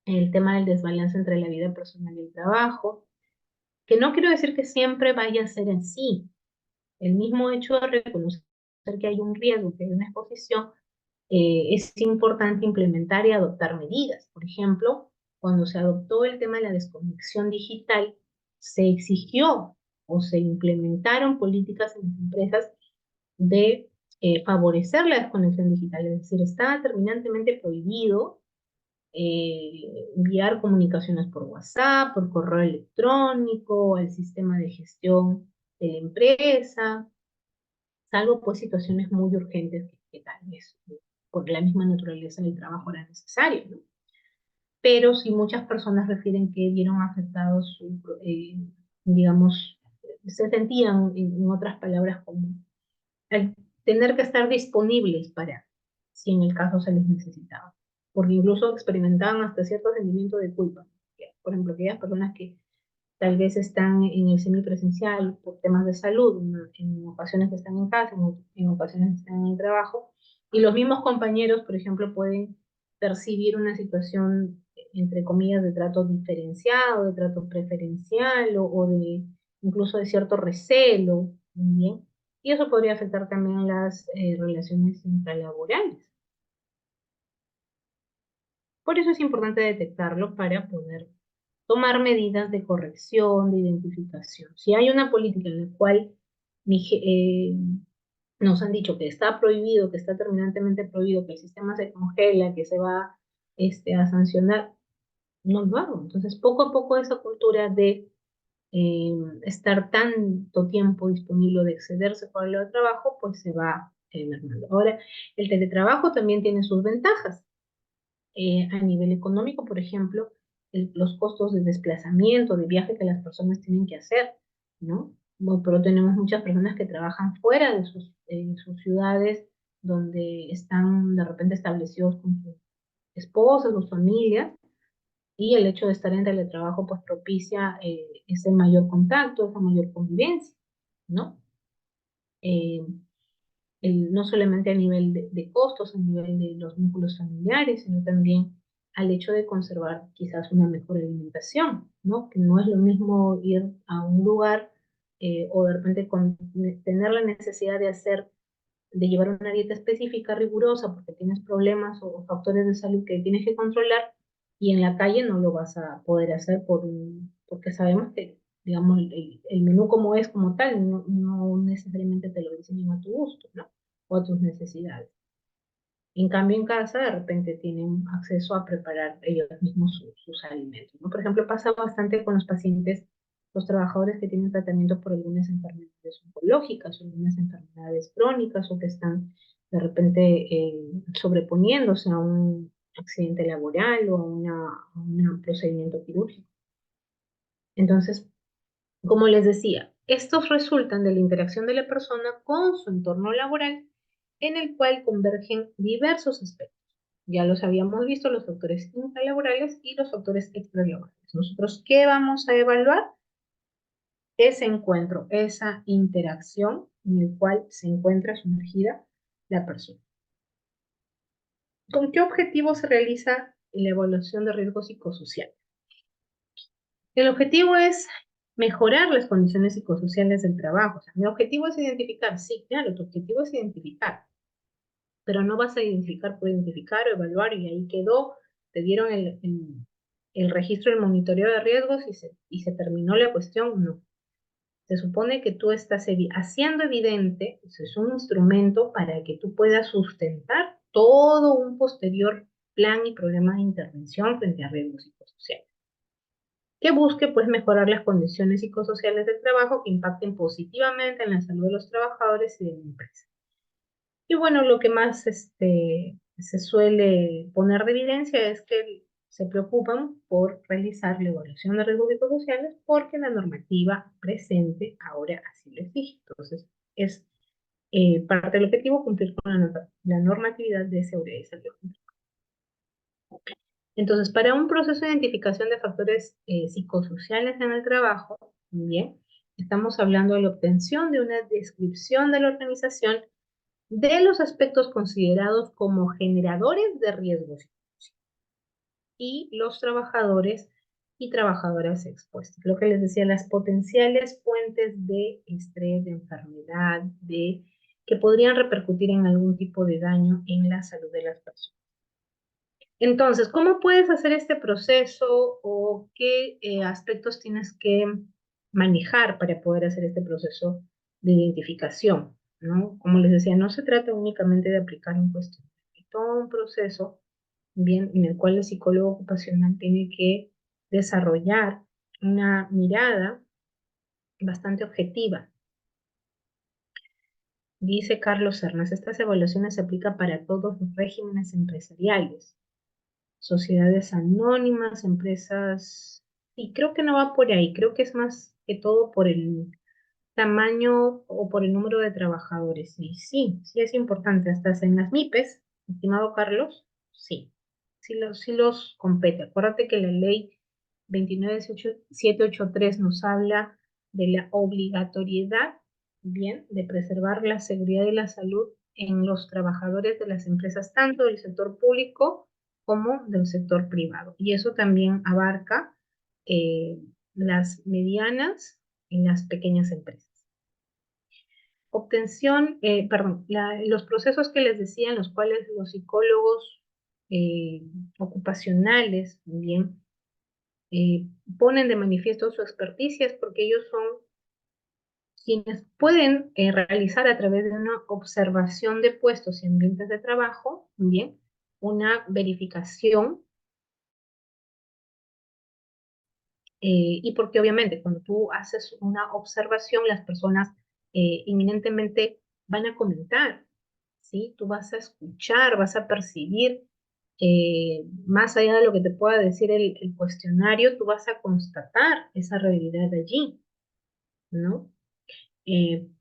El tema del desbalance entre la vida personal y el trabajo, que no quiero decir que siempre vaya a ser así. El mismo hecho de reconocer que hay un riesgo, que hay una exposición, es importante implementar y adoptar medidas. Por ejemplo, cuando se adoptó el tema de la desconexión digital, se exigió o se implementaron políticas en las empresas de favorecer la desconexión digital, es decir, está terminantemente prohibido enviar comunicaciones por WhatsApp, por correo electrónico, al sistema de gestión de la empresa, salvo pues situaciones muy urgentes que tal vez por la misma naturaleza del trabajo era necesario, ¿no? Pero sí muchas personas refieren que vieron afectados digamos, se sentían, en otras palabras, como al tener que estar disponibles para si en el caso se les necesitaba, porque incluso experimentaban hasta cierto sentimiento de culpa. Por ejemplo, aquellas personas que tal vez están en el semipresencial por temas de salud, en ocasiones están en casa, en ocasiones están en el trabajo, y los mismos compañeros, por ejemplo, pueden percibir una situación, entre comillas, de trato diferenciado, de trato preferencial o de incluso de cierto recelo, ¿bien? Y eso podría afectar también las relaciones intralaborales. Por eso es importante detectarlo para poder tomar medidas de corrección, de identificación. Si hay una política en la cual nos han dicho que está prohibido, que está terminantemente prohibido, que el sistema se congela, que se va a sancionar, no lo hago. Entonces, poco a poco esa cultura de estar tanto tiempo disponible o de excederse por el trabajo, pues se va mermando. Ahora, el teletrabajo también tiene sus ventajas. A nivel económico, por ejemplo, los costos de desplazamiento, de viaje que las personas tienen que hacer, ¿no? Pero tenemos muchas personas que trabajan fuera de sus ciudades, donde están de repente establecidos con sus esposas o familias, y el hecho de estar en teletrabajo pues propicia ese mayor contacto, esa mayor convivencia, ¿no? Eh, no solamente a nivel de costos, a nivel de los vínculos familiares, sino también al hecho de conservar quizás una mejor alimentación, ¿no? Que no es lo mismo ir a un lugar o de repente tener la necesidad de llevar una dieta específica, rigurosa, porque tienes problemas o factores de salud que tienes que controlar, y en la calle no lo vas a poder hacer porque sabemos que, digamos, el menú como es como tal, no necesariamente te lo diseñan a tu gusto, ¿no? O a tus necesidades. En cambio, en casa de repente tienen acceso a preparar ellos mismos sus alimentos, ¿no? Por ejemplo, pasa bastante con los pacientes, los trabajadores que tienen tratamiento por algunas enfermedades oncológicas o algunas enfermedades crónicas o que están de repente sobreponiéndose a un accidente laboral o a un procedimiento quirúrgico. Entonces, como les decía, estos resultan de la interacción de la persona con su entorno laboral en el cual convergen diversos aspectos. Ya los habíamos visto, los factores intralaborales y los factores extralaborales. Nosotros, ¿qué vamos a evaluar? Ese encuentro, esa interacción en el cual se encuentra sumergida la persona. ¿Con qué objetivo se realiza la evaluación de riesgos psicosociales? El objetivo es mejorar las condiciones psicosociales del trabajo. O sea, mi objetivo es identificar, sí, claro, tu objetivo es identificar, pero no vas a identificar por identificar o evaluar y ahí quedó, te dieron el registro del monitoreo de riesgos y se terminó la cuestión, no. Se supone que tú estás haciendo evidente, eso es un instrumento para que tú puedas sustentar todo un posterior plan y programa de intervención frente a riesgos psicosociales que busque pues mejorar las condiciones psicosociales del trabajo que impacten positivamente en la salud de los trabajadores y de la empresa. Y bueno, lo que más se suele poner de evidencia es que se preocupan por realizar la evaluación de riesgos psicosociales porque la normativa presente ahora así lo exige. Entonces, es parte del objetivo cumplir con la normatividad de seguridad y salud. Entonces, para un proceso de identificación de factores psicosociales en el trabajo, bien, estamos hablando de la obtención de una descripción de la organización de los aspectos considerados como generadores de riesgos y los trabajadores y trabajadoras expuestas. Lo que les decía, las potenciales fuentes de estrés, de enfermedad, que podrían repercutir en algún tipo de daño en la salud de las personas. Entonces, ¿cómo puedes hacer este proceso o qué aspectos tienes que manejar para poder hacer este proceso de identificación? ¿No? Como les decía, no se trata únicamente de aplicar un cuestionario, hay todo un proceso bien, en el cual el psicólogo ocupacional tiene que desarrollar una mirada bastante objetiva. Dice Carlos Cernas, estas evaluaciones se aplican para todos los regímenes empresariales, sociedades anónimas, empresas, y creo que no va por ahí, creo que es más que todo por el tamaño o por el número de trabajadores. Y sí, sí es importante, hasta en las MIPES, estimado Carlos, sí, sí los compete. Acuérdate que la ley 29783 nos habla de la obligatoriedad, bien, de preservar la seguridad y la salud en los trabajadores de las empresas, tanto del sector público como del sector privado. Y eso también abarca eh, las medianas y las pequeñas empresas. Obtención, perdón, los procesos que les decía, en los cuales los psicólogos eh, ocupacionales también ponen de manifiesto su experticia es porque ellos son quienes pueden realizar a través de una observación de puestos y ambientes de trabajo, bien, una verificación Y porque obviamente cuando tú haces una observación, las personas inminentemente van a comentar, ¿sí? Tú vas a escuchar, vas a percibir, más allá de lo que te pueda decir el cuestionario, tú vas a constatar esa realidad allí, ¿no?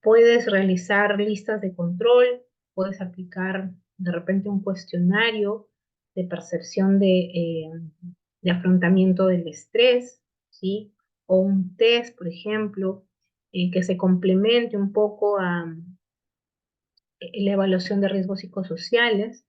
Puedes realizar listas de control, puedes aplicar de repente un cuestionario de percepción de afrontamiento del estrés, ¿sí? O un test, por ejemplo, que se complemente un poco a la evaluación de riesgos psicosociales.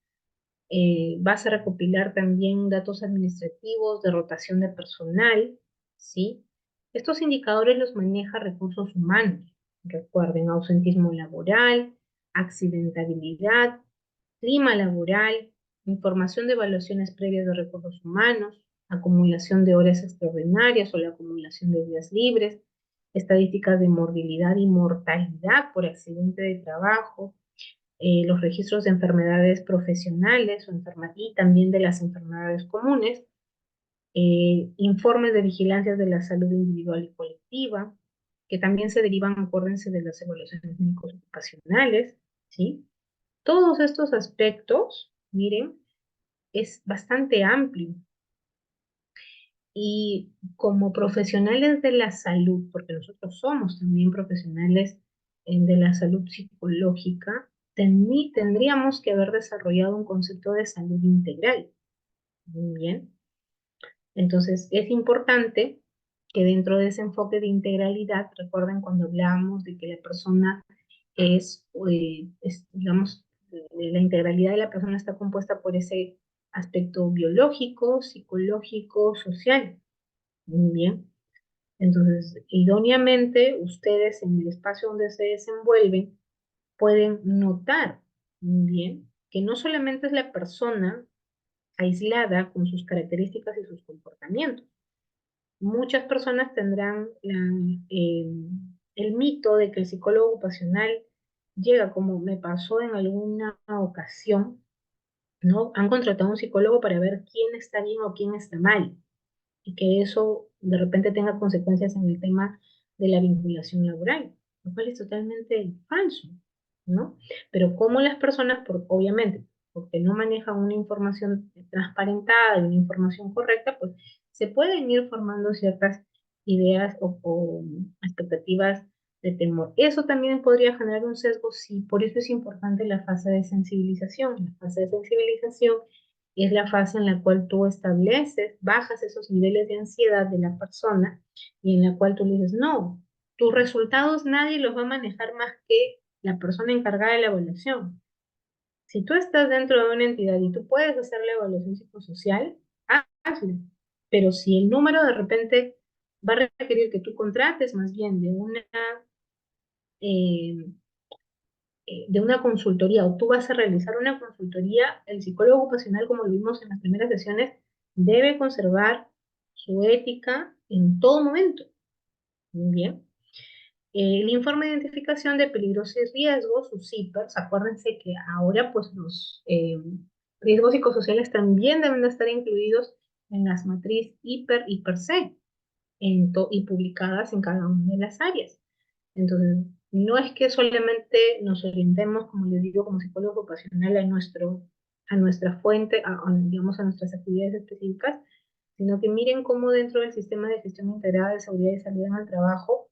Vas a recopilar también datos administrativos de rotación de personal, ¿sí? Estos indicadores los maneja recursos humanos. Recuerden, ausentismo laboral, accidentabilidad, clima laboral, información de evaluaciones previas de recursos humanos, acumulación de horas extraordinarias o la acumulación de días libres, estadísticas de morbilidad y mortalidad por accidente de trabajo, los registros de enfermedades profesionales y también de las enfermedades comunes, informes de vigilancia de la salud individual y colectiva, que también se derivan, acuérdense, de las evaluaciones médicos ocupacionales, ¿sí? Todos estos aspectos, miren, es bastante amplio. Y como profesionales de la salud, porque nosotros somos también profesionales de la salud psicológica, tendríamos que haber desarrollado un concepto de salud integral. Muy bien. Entonces, es importante que dentro de ese enfoque de integralidad, recuerden cuando hablábamos de que la persona digamos, la integralidad de la persona está compuesta por ese aspecto biológico, psicológico, social. Muy bien. Entonces, idóneamente, ustedes en el espacio donde se desenvuelven pueden notar muy bien que no solamente es la persona aislada con sus características y sus comportamientos. Muchas personas tendrán el mito de que el psicólogo ocupacional llega, como me pasó en alguna ocasión, ¿no? Han contratado a un psicólogo para ver quién está bien o quién está mal, y que eso de repente tenga consecuencias en el tema de la vinculación laboral, lo cual es totalmente falso, ¿no? Pero como las personas, obviamente, porque no manejan una información transparentada y una información correcta, pues se pueden ir formando ciertas ideas o expectativas de temor. Eso también podría generar un sesgo, sí, por eso es importante la fase de sensibilización. La fase de sensibilización es la fase en la cual tú estableces, bajas esos niveles de ansiedad de la persona y en la cual tú le dices, no, tus resultados nadie los va a manejar más que la persona encargada de la evaluación. Si tú estás dentro de una entidad y tú puedes hacer la evaluación psicosocial, hazlo. Pero si el número de repente va a requerir que tú contrates más bien eh, de una consultoría o tú vas a realizar una consultoría, el psicólogo ocupacional, como lo vimos en las primeras sesiones, debe conservar su ética en todo momento. Muy bien. El informe de identificación de peligros y riesgos, sus CIPERS, acuérdense que ahora pues los riesgos psicosociales también deben de estar incluidos en las matrices HIPER y PER-C y publicadas en cada una de las áreas. Entonces, no es que solamente nos orientemos, como les digo, como psicólogo ocupacional a nuestra fuente, digamos, a nuestras actividades específicas, sino que miren cómo dentro del sistema de gestión integrada de seguridad y salud en el trabajo,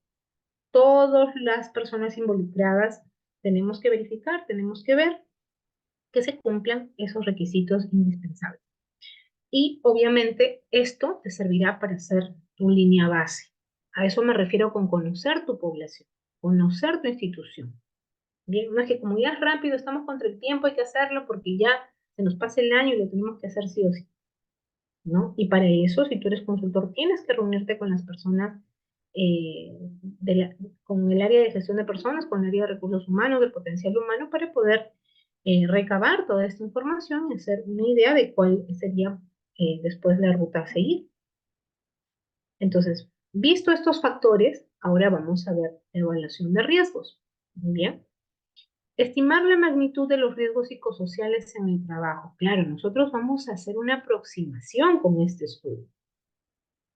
todas las personas involucradas tenemos que verificar, tenemos que ver que se cumplan esos requisitos indispensables. Y obviamente esto te servirá para hacer tu línea base. A eso me refiero con conocer tu población, conocer tu institución. Bien, no es que como ya es rápido, estamos contra el tiempo, hay que hacerlo porque ya se nos pasa el año y lo tenemos que hacer sí o sí, ¿no? Y para eso, si tú eres consultor, tienes que reunirte con las personas, eh, con el área de gestión de personas, con el área de recursos humanos, de potencial humano, para poder recabar toda esta información y hacer una idea de cuál sería después la ruta a seguir. Entonces, visto estos factores, ahora vamos a ver evaluación de riesgos. Muy bien. Estimar la magnitud de los riesgos psicosociales en el trabajo. Claro, nosotros vamos a hacer una aproximación con este estudio.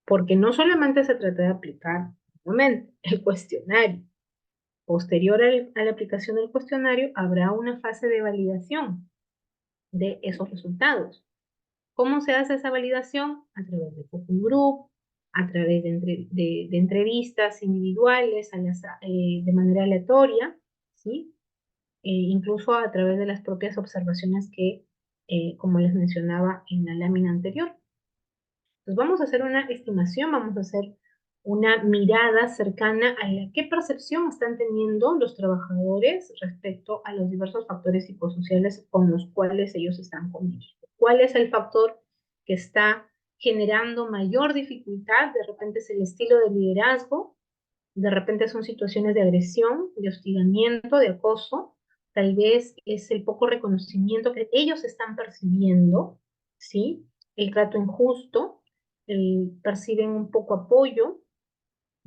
porque no solamente se trata de aplicar nuevamente el cuestionario. Posterior a la aplicación del cuestionario, habrá una fase de validación de esos resultados. ¿Cómo se hace esa validación? A través de focus group, a través de entrevistas individuales de manera aleatoria, ¿sí? Incluso a través de las propias observaciones que, como les mencionaba en la lámina anterior. Entonces vamos a hacer una estimación, vamos a hacer una mirada cercana a qué percepción están teniendo los trabajadores respecto a los diversos factores psicosociales con los cuales ellos están conviviendo. ¿Cuál es el factor que está generando mayor dificultad? De repente es el estilo de liderazgo, de repente son situaciones de agresión, de hostigamiento, de acoso, tal vez es el poco reconocimiento que ellos están percibiendo, ¿sí? El trato injusto, perciben un poco apoyo,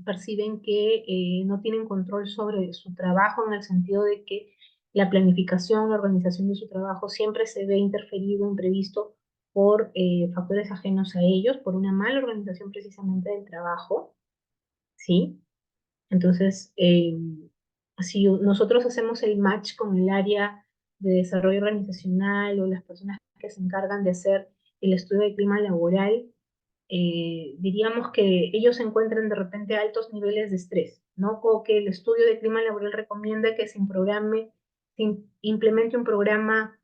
perciben que no tienen control sobre su trabajo en el sentido de que la planificación, la organización de su trabajo siempre se ve interferido, imprevisto por factores ajenos a ellos, por una mala organización precisamente del trabajo, ¿sí? Entonces, si nosotros hacemos el match con el área de desarrollo organizacional o las personas que se encargan de hacer el estudio de clima laboral, diríamos que ellos se encuentran de repente a altos niveles de estrés, ¿no? O que el estudio de clima laboral recomienda que se implemente un programa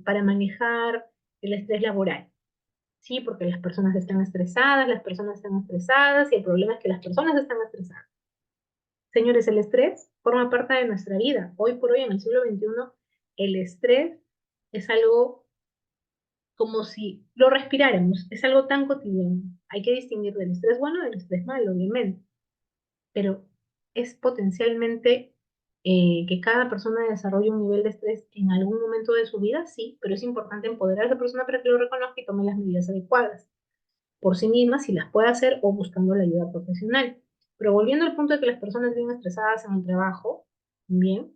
para manejar el estrés laboral. Sí, porque las personas están estresadas y el problema es que las personas están estresadas. Señores, el estrés forma parte de nuestra vida. Hoy por hoy, en el siglo XXI, el estrés es algo como si lo respiráramos, es algo tan cotidiano. Hay que distinguir del estrés bueno del estrés malo, obviamente, pero es potencialmente que cada persona desarrolle un nivel de estrés en algún momento de su vida, sí, pero es importante empoderar a esa persona para que lo reconozca y tome las medidas adecuadas por sí misma, si las puede hacer o buscando la ayuda profesional. Pero volviendo al punto de que las personas viven estresadas en el trabajo, bien,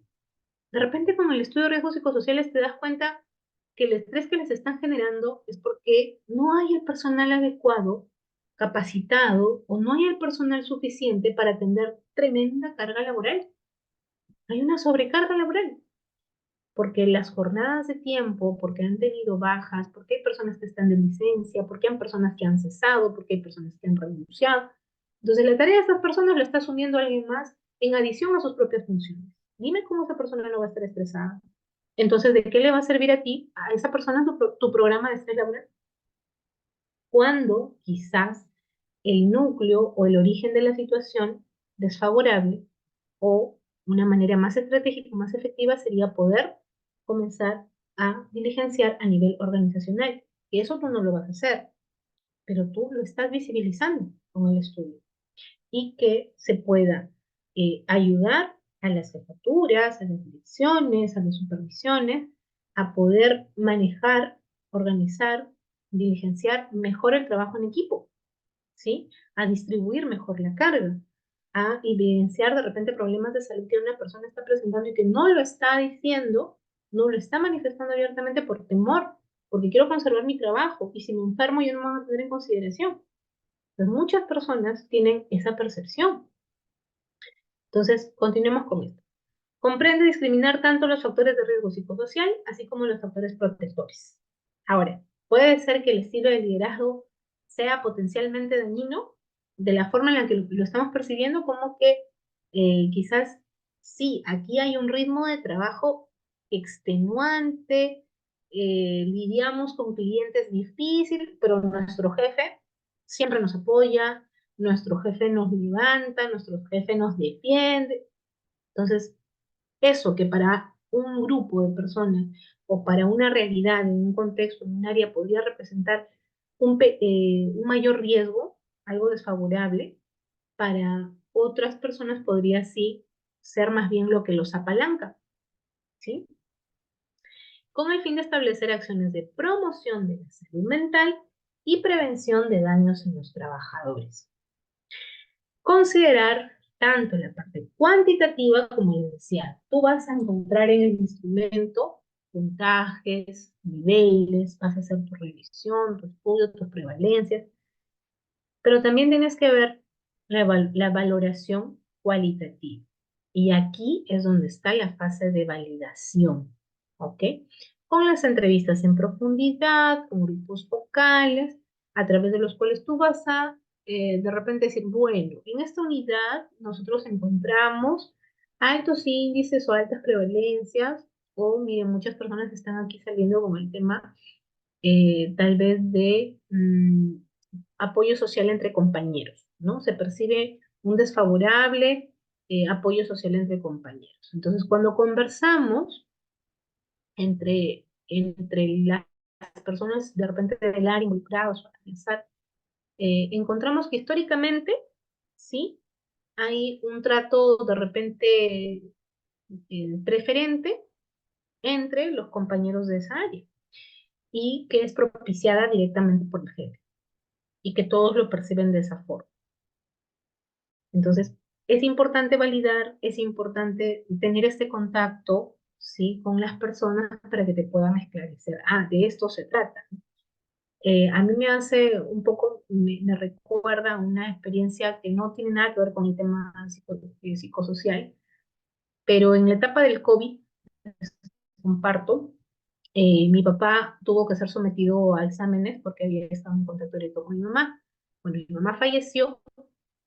de repente con el estudio de riesgos psicosociales te das cuenta que el estrés que les están generando es porque no hay el personal adecuado, capacitado, o no hay el personal suficiente para atender tremenda carga laboral. Hay una sobrecarga laboral porque las jornadas de tiempo, porque han tenido bajas, porque hay personas que están de licencia, porque hay personas que han cesado, porque hay personas que han renunciado. Entonces la tarea de estas personas la está asumiendo alguien más en adición a sus propias funciones. Dime cómo esa persona no va a estar estresada. Entonces, ¿de qué le va a servir a ti, a esa persona, tu programa de estrés laboral? Cuando quizás el núcleo o el origen de la situación desfavorable o una manera más estratégica, más efectiva sería poder comenzar a diligenciar a nivel organizacional. Y eso tú no lo vas a hacer, pero tú lo estás visibilizando con el estudio. Y que se pueda ayudar a las jefaturas, a las direcciones, a las supervisiones, a poder manejar, organizar, diligenciar mejor el trabajo en equipo, ¿sí? A distribuir mejor la carga, a evidenciar de repente problemas de salud que una persona está presentando y que no lo está diciendo, no lo está manifestando abiertamente por temor, porque quiero conservar mi trabajo y si me enfermo yo no me voy a tener en consideración. Entonces, muchas personas tienen esa percepción. Entonces, continuemos con esto. Comprende discriminar tanto los factores de riesgo psicosocial, así como los factores protectores. Ahora, puede ser que el estilo de liderazgo sea potencialmente dañino, de la forma en la que lo estamos percibiendo, como que quizás sí, aquí hay un ritmo de trabajo extenuante, lidiamos con clientes difíciles, pero nuestro jefe siempre nos apoya, nuestro jefe nos levanta, nuestro jefe nos defiende. Entonces, eso que para un grupo de personas o para una realidad en un contexto, en un área, podría representar un mayor riesgo, algo desfavorable, para otras personas podría sí ser más bien lo que los apalanca, ¿sí? Con el fin de establecer acciones de promoción de la salud mental y prevención de daños en los trabajadores. Considerar tanto la parte cuantitativa como les decía, tú vas a encontrar en el instrumento puntajes, niveles, vas a hacer tu revisión, tu estudio, tus prevalencias, Pero también tienes que ver la valoración cualitativa. Y aquí es donde está la fase de validación, ¿ok? Con las entrevistas en profundidad, con grupos focales, a través de los cuales tú vas a de repente decir, bueno, en esta unidad nosotros encontramos altos índices o altas prevalencias, o miren, muchas personas están aquí saliendo con el tema tal vez de apoyo social entre compañeros, ¿no? Se percibe un desfavorable apoyo social entre compañeros. Entonces, cuando conversamos entre las personas de repente del área involucradas para pensar, encontramos que históricamente, sí, hay un trato de repente preferente entre los compañeros de esa área y que es propiciada directamente por el jefe y que todos lo perciben de esa forma. Entonces, es importante validar, es importante tener este contacto, ¿sí? Con las personas para que te puedan esclarecer. Ah, de esto se trata. A mí me hace un poco, me recuerda una experiencia que no tiene nada que ver con el tema psicosocial, pero en la etapa del COVID, comparto, mi papá tuvo que ser sometido a exámenes porque había estado en contacto directo con mi mamá. Bueno, mi mamá falleció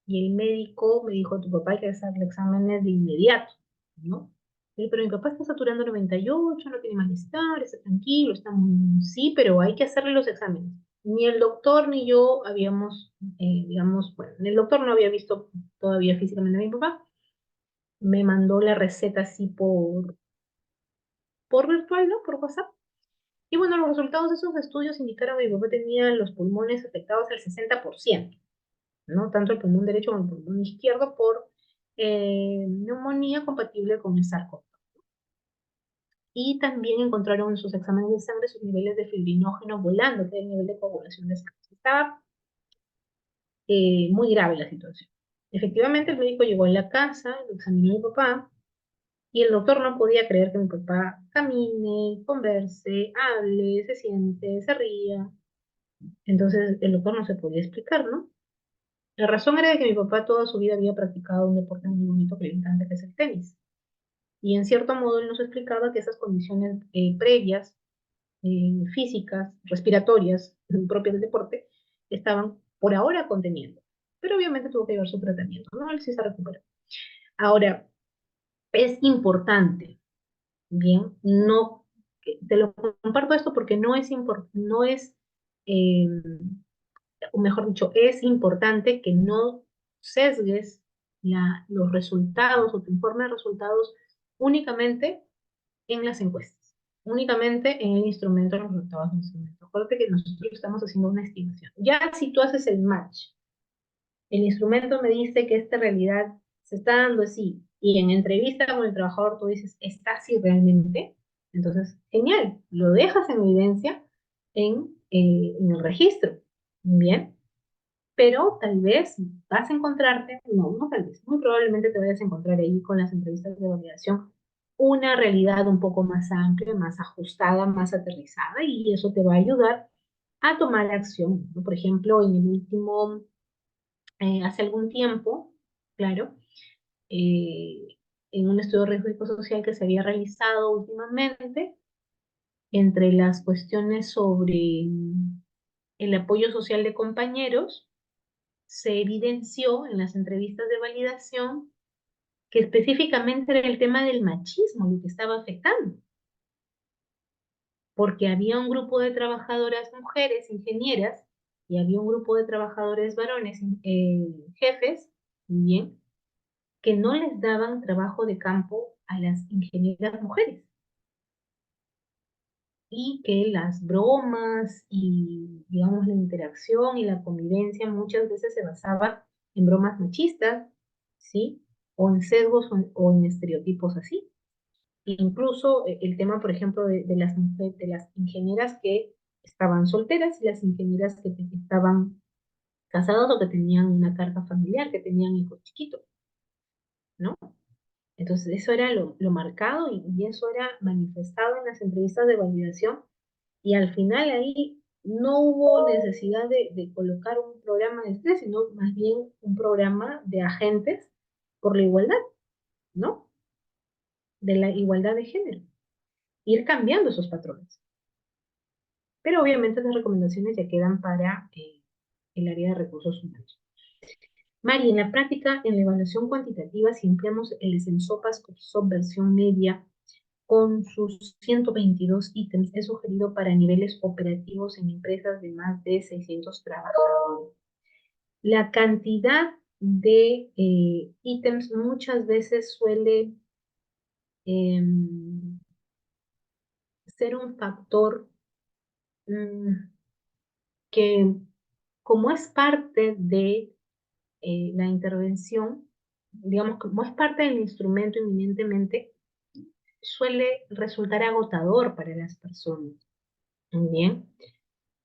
y el médico me dijo, tu papá hay que hacerle exámenes de inmediato, ¿no? Pero mi papá está saturando 98, no tiene malestar, está tranquilo, está muy... Sí, pero hay que hacerle los exámenes. Ni el doctor ni yo habíamos, digamos, bueno, el doctor no había visto todavía físicamente a mi papá. Me mandó la receta así por virtual, ¿no? Por WhatsApp. Y bueno, los resultados de esos estudios indicaron que mi papá tenía los pulmones afectados al 60%, ¿no? Tanto el pulmón derecho como el pulmón izquierdo por neumonía compatible con el sarcoma. Y también encontraron en sus exámenes de sangre sus niveles de fibrinógeno volando, que es el nivel de coagulación de sangre. Estaba muy grave la situación. Efectivamente, el médico llegó a la casa, lo examinó a mi papá, y el doctor no podía creer que mi papá camine, converse, hable, se siente, se ría. Entonces, el doctor no se podía explicar, ¿no? La razón era de que mi papá toda su vida había practicado un deporte muy bonito que le encanta, que es el tenis. Y en cierto modo él nos explicaba que esas condiciones previas, físicas, respiratorias, propias del deporte, estaban por ahora conteniendo. Pero obviamente tuvo que llevar su tratamiento, ¿no? Él sí se recuperó. Ahora, es importante, bien, no, te lo comparto esto porque no es eh, o mejor dicho, es importante que no sesgues los resultados o tu informe de resultados únicamente en las encuestas, únicamente en el instrumento, en los resultados del instrumento. Acuérdate que nosotros estamos haciendo una estimación. Ya si tú haces el match, el instrumento me dice que esta realidad se está dando así, y en entrevista con el trabajador tú dices, está así realmente, entonces, genial, lo dejas en evidencia en el registro. Bien, pero tal vez vas a encontrarte, no tal vez, muy probablemente te vayas a encontrar ahí con las entrevistas de validación una realidad un poco más amplia, más ajustada, más aterrizada, y eso te va a ayudar a tomar acción, ¿no? Por ejemplo, en el último, hace algún tiempo, claro, eh, en un estudio de riesgo psicosocial que se había realizado últimamente, entre las cuestiones sobre el apoyo social de compañeros, se evidenció en las entrevistas de validación que específicamente era el tema del machismo lo que estaba afectando, porque había un grupo de trabajadoras mujeres, ingenieras, y había un grupo de trabajadores varones, jefes, bien, que no les daban trabajo de campo a las ingenieras mujeres, y que las bromas y, digamos, la interacción y la convivencia muchas veces se basaba en bromas machistas, ¿sí? O en sesgos o en estereotipos así. Incluso el tema, por ejemplo, de las ingenieras que estaban solteras y las ingenieras que estaban casadas o que tenían una carga familiar, que tenían hijos chiquitos, ¿no? Entonces, eso era lo marcado y eso era manifestado en las entrevistas de validación. Y al final ahí no hubo necesidad de colocar un programa de estrés, sino más bien un programa de agentes por la igualdad, ¿no? De la igualdad de género. Ir cambiando esos patrones. Pero obviamente las recomendaciones ya quedan para el área de recursos humanos. Mari, en la práctica, en la evaluación cuantitativa, si empleamos el Sensopas Corsop versión media con sus 122 ítems, es sugerido para niveles operativos en empresas de más de 600 trabajadores. La cantidad de ítems muchas veces suele eh, ser un factor que, como es parte de la intervención, digamos, como es parte del instrumento inminentemente, suele resultar agotador para las personas. Bien,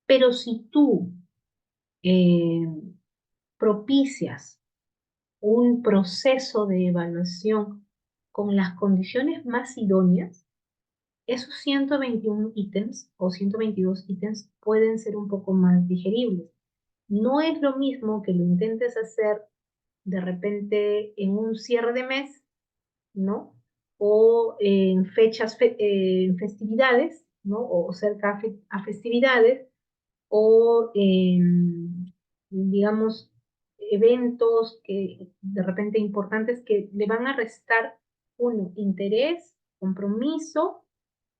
pero si tú eh, propicias un proceso de evaluación con las condiciones más idóneas, esos 121 ítems o 122 ítems pueden ser un poco más digeribles. No es lo mismo que lo intentes hacer de repente en un cierre de mes, ¿no? O en en festividades, ¿no? O cerca a festividades, o digamos, eventos que de repente importantes que le van a restar, uno, interés, compromiso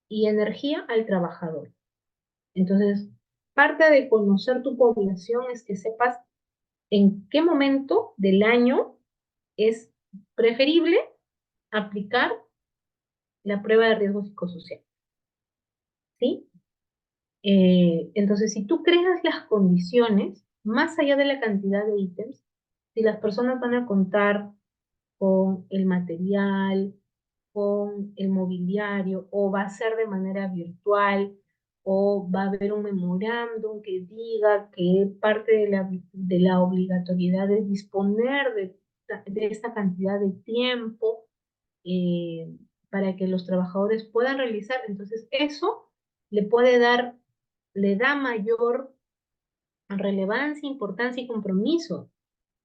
y energía al trabajador. Entonces, parte de conocer tu población es que sepas en qué momento del año es preferible aplicar la prueba de riesgo psicosocial, ¿sí? Entonces, si tú creas las condiciones, más allá de la cantidad de ítems, si las personas van a contar con el material, con el mobiliario, o va a ser de manera virtual, o va a haber un memorándum que diga que parte de la obligatoriedad es disponer de esta cantidad de tiempo eh, para que los trabajadores puedan realizar. Entonces, eso le puede dar, le da mayor relevancia, importancia y compromiso.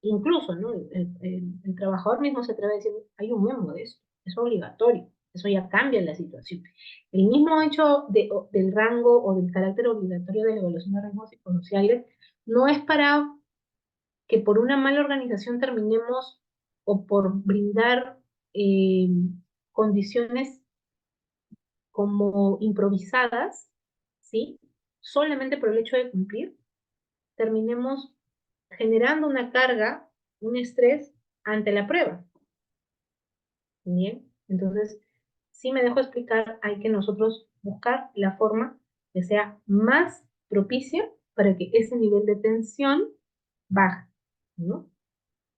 Incluso, ¿no? El trabajador mismo se atreve a decir, hay un memo de eso, es obligatorio, eso ya cambia la situación. El mismo hecho del rango o del carácter obligatorio de la evaluación de riesgos psicosociales no es para que por una mala organización terminemos o por brindar eh, condiciones como improvisadas, ¿sí? Solamente por el hecho de cumplir, terminemos generando una carga, un estrés ante la prueba. Bien, entonces, si me dejo explicar, hay que nosotros buscar la forma que sea más propicia para que ese nivel de tensión baje, ¿no?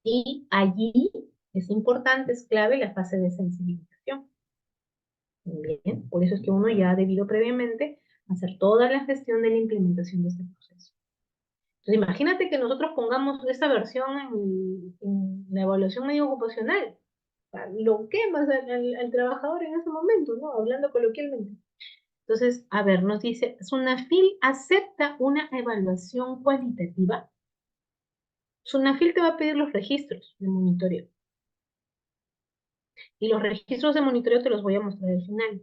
Y allí es importante, es clave la fase de sensibilización. Bien, por eso es que uno ya ha debido previamente hacer toda la gestión de la implementación de este proceso. Entonces, imagínate que nosotros pongamos esta versión en la evaluación medio ocupacional. O sea, lo quemas al trabajador en ese momento, ¿no? Hablando coloquialmente. Entonces, a ver, nos dice, Sunafil acepta una evaluación cualitativa. Sunafil te va a pedir los registros de monitoreo. Y los registros de monitoreo te los voy a mostrar al final.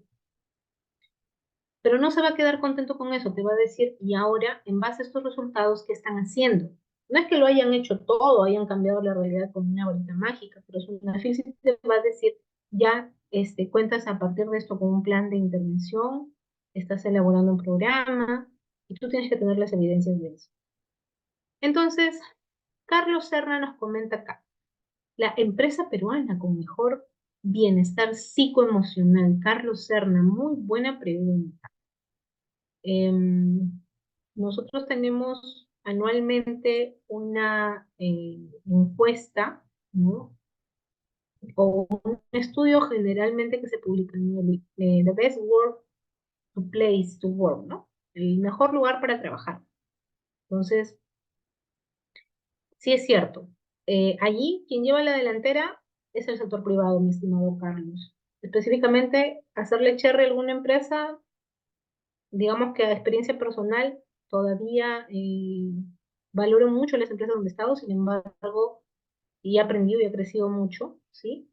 Pero no se va a quedar contento con eso, te va a decir, y ahora, en base a estos resultados, ¿qué están haciendo? No es que lo hayan hecho todo, hayan cambiado la realidad con una varita mágica, pero Sunafil sí te va a decir, ya cuentas a partir de esto con un plan de intervención, estás elaborando un programa, y tú tienes que tener las evidencias de eso. Entonces, Carlos Serna nos comenta acá, la empresa peruana con mejor bienestar psicoemocional, Carlos Serna, muy buena pregunta. Em, Nosotros tenemos anualmente una encuesta, ¿no? O un estudio generalmente que se publica en The Best Work to Place to Work, ¿no? El mejor lugar para trabajar. Entonces, sí es cierto. Allí quien lleva la delantera es el sector privado, mi estimado Carlos. Específicamente, hacerle cherry a alguna empresa, digamos que a experiencia personal, todavía valoro mucho las empresas donde he estado, sin embargo, y he aprendido y he crecido mucho, ¿sí?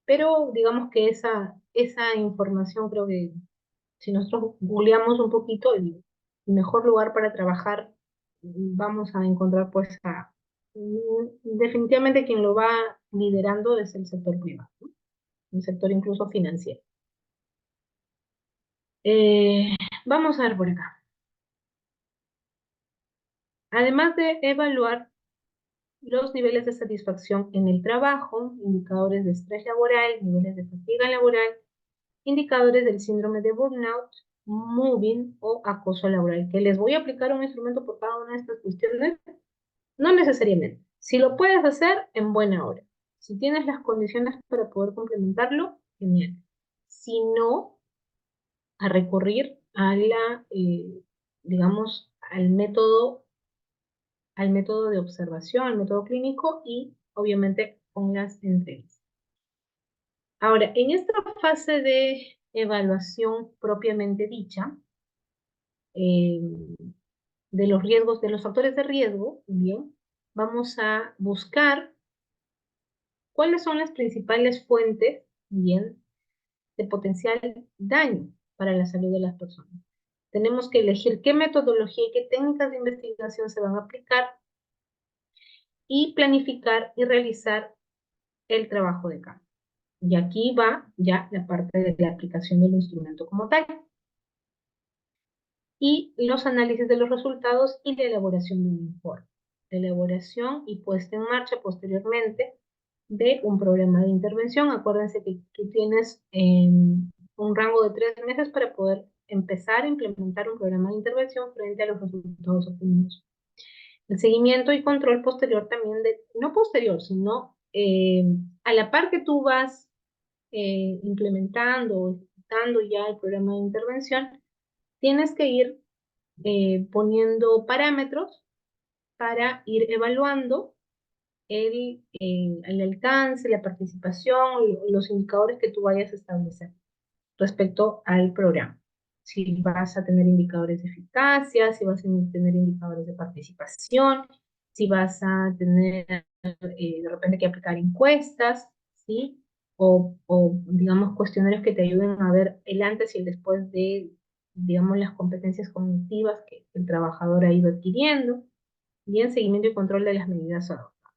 Pero digamos que esa información creo que si nosotros googleamos un poquito, el mejor lugar para trabajar, vamos a encontrar pues definitivamente quien lo va liderando es el sector privado, ¿no? Un sector incluso financiero. Vamos a ver por acá. Además de evaluar los niveles de satisfacción en el trabajo, indicadores de estrés laboral, niveles de fatiga laboral, indicadores del síndrome de burnout, moving o acoso laboral, que les voy a aplicar un instrumento por cada una de estas cuestiones, no necesariamente. Si lo puedes hacer, en buena hora. Si tienes las condiciones para poder complementarlo, genial. Si no, a recurrir a digamos, al método de observación, al método clínico y obviamente con las entrevistas. Ahora, en esta fase de evaluación propiamente dicha, eh, de los riesgos, de los factores de riesgo, bien, vamos a buscar cuáles son las principales fuentes, bien, de potencial daño para la salud de las personas. Tenemos que elegir qué metodología y qué técnicas de investigación se van a aplicar y planificar y realizar el trabajo de campo. Y aquí va ya la parte de la aplicación del instrumento como tal. Y los análisis de los resultados y la elaboración de un informe. La elaboración y puesta en marcha posteriormente de un programa de intervención. Acuérdense que tú tienes un rango de 3 meses para poder empezar a implementar un programa de intervención frente a los resultados obtenidos. El seguimiento y control posterior también, no posterior, sino a la par que tú vas implementando o ejecutando ya el programa de intervención, tienes que ir poniendo parámetros para ir evaluando el alcance, la participación, los indicadores que tú vayas a establecer respecto al programa. Si vas a tener indicadores de eficacia, si vas a tener indicadores de participación, si vas a tener de repente que aplicar encuestas, ¿sí? O, digamos, cuestionarios que te ayuden a ver el antes y el después de, digamos, las competencias cognitivas que el trabajador ha ido adquiriendo, bien, seguimiento y control de las medidas adoptadas.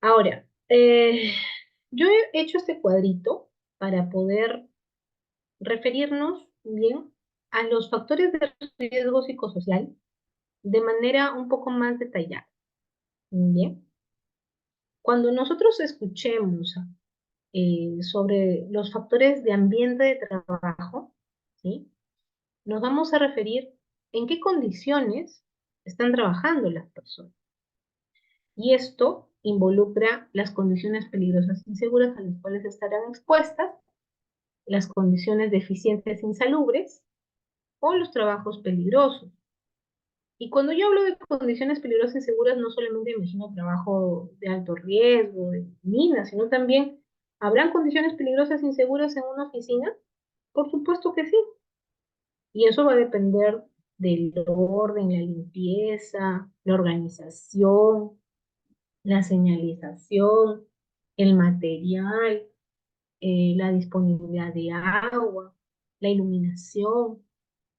Ahora, yo he hecho este cuadrito para poder referirnos bien a los factores de riesgo psicosocial de manera un poco más detallada. Bien, cuando nosotros escuchemos sobre los factores de ambiente de trabajo, ¿sí? Nos vamos a referir en qué condiciones están trabajando las personas. Y esto involucra las condiciones peligrosas e inseguras a las cuales estarán expuestas, las condiciones deficientes e insalubres o los trabajos peligrosos. Y cuando yo hablo de condiciones peligrosas e inseguras, no solamente imagino trabajo de alto riesgo, de minas, sino también, ¿habrán condiciones peligrosas e inseguras en una oficina? Por supuesto que sí. Y eso va a depender del orden, la limpieza, la organización, la señalización, el material, la disponibilidad de agua, la iluminación,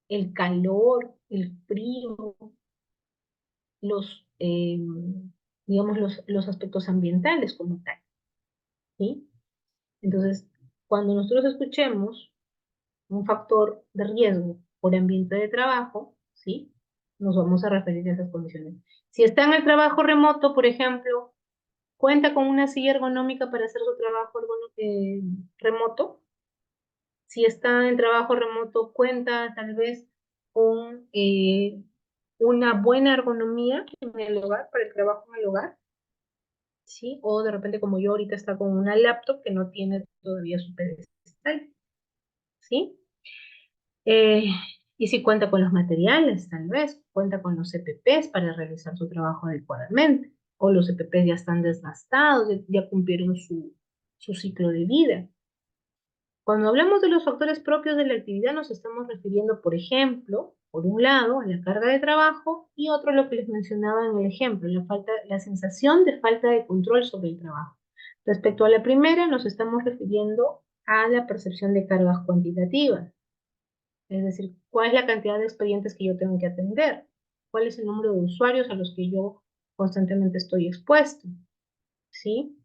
el calor, el frío, los, digamos, los aspectos ambientales como tal, ¿sí? Entonces, cuando nosotros escuchemos un factor de riesgo por ambiente de trabajo, ¿sí? Nos vamos a referir a esas condiciones. Si está en el trabajo remoto, por ejemplo, cuenta con una silla ergonómica para hacer su trabajo remoto. Si está en trabajo remoto, cuenta tal vez con una buena ergonomía en el hogar, para el trabajo en el hogar, ¿sí? O de repente, como yo ahorita, está con una laptop que no tiene todavía su pedestal, ¿sí? Eh, y si cuenta con los materiales, tal vez, cuenta con los EPPs para realizar su trabajo adecuadamente, o los EPPs ya están desgastados, ya cumplieron su ciclo de vida. Cuando hablamos de los factores propios de la actividad, nos estamos refiriendo, por ejemplo, por un lado, a la carga de trabajo y otro, lo que les mencionaba en el ejemplo, la sensación de falta de control sobre el trabajo. Respecto a la primera, nos estamos refiriendo a la percepción de cargas cuantitativas, es decir, cuál es la cantidad de expedientes que yo tengo que atender, cuál es el número de usuarios a los que yo constantemente estoy expuesto, ¿sí?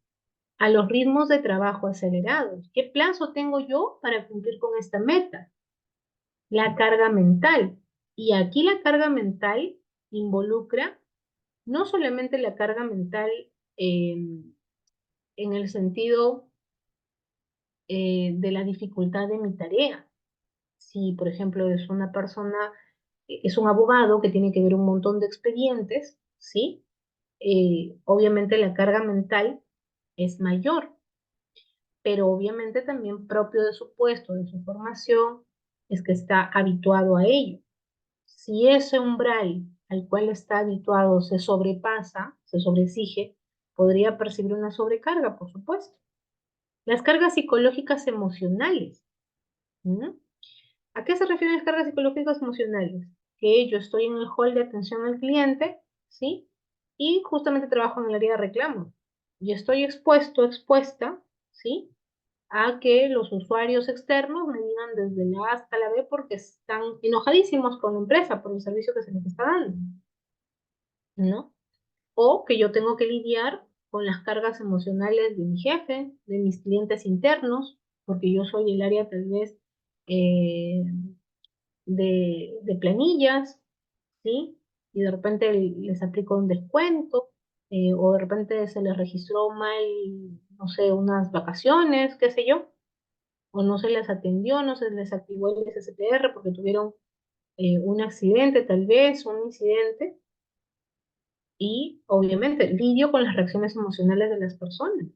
A los ritmos de trabajo acelerados. ¿Qué plazo tengo yo para cumplir con esta meta? La carga mental. Y aquí la carga mental involucra no solamente la carga mental eh, en el sentido de la dificultad de mi tarea. Si, por ejemplo, es una persona, es un abogado que tiene que ver un montón de expedientes, ¿sí? Obviamente la carga mental es mayor, pero obviamente también propio de su puesto, de su formación, es que está habituado a ello. Si ese umbral al cual está habituado se sobrepasa, se sobreexige, podría percibir una sobrecarga, por supuesto. Las cargas psicológicas emocionales. ¿Mm? ¿A qué se refieren las cargas psicológicas emocionales? Que yo estoy en el hall de atención al cliente, ¿sí? Y justamente trabajo en el área de reclamos. Y estoy expuesto, expuesta, ¿sí? A que los usuarios externos me digan desde la A hasta la B porque están enojadísimos con la empresa por el servicio que se les está dando, ¿no? O que yo tengo que lidiar con las cargas emocionales de mi jefe, de mis clientes internos, porque yo soy el área tal vez eh, de planillas, ¿sí? Y de repente les aplico un descuento, o de repente se les registró mal, no sé, unas vacaciones, qué sé yo, o no se les atendió, no se les activó el SSPR porque tuvieron un accidente, tal vez, un incidente, y obviamente lidio con las reacciones emocionales de las personas.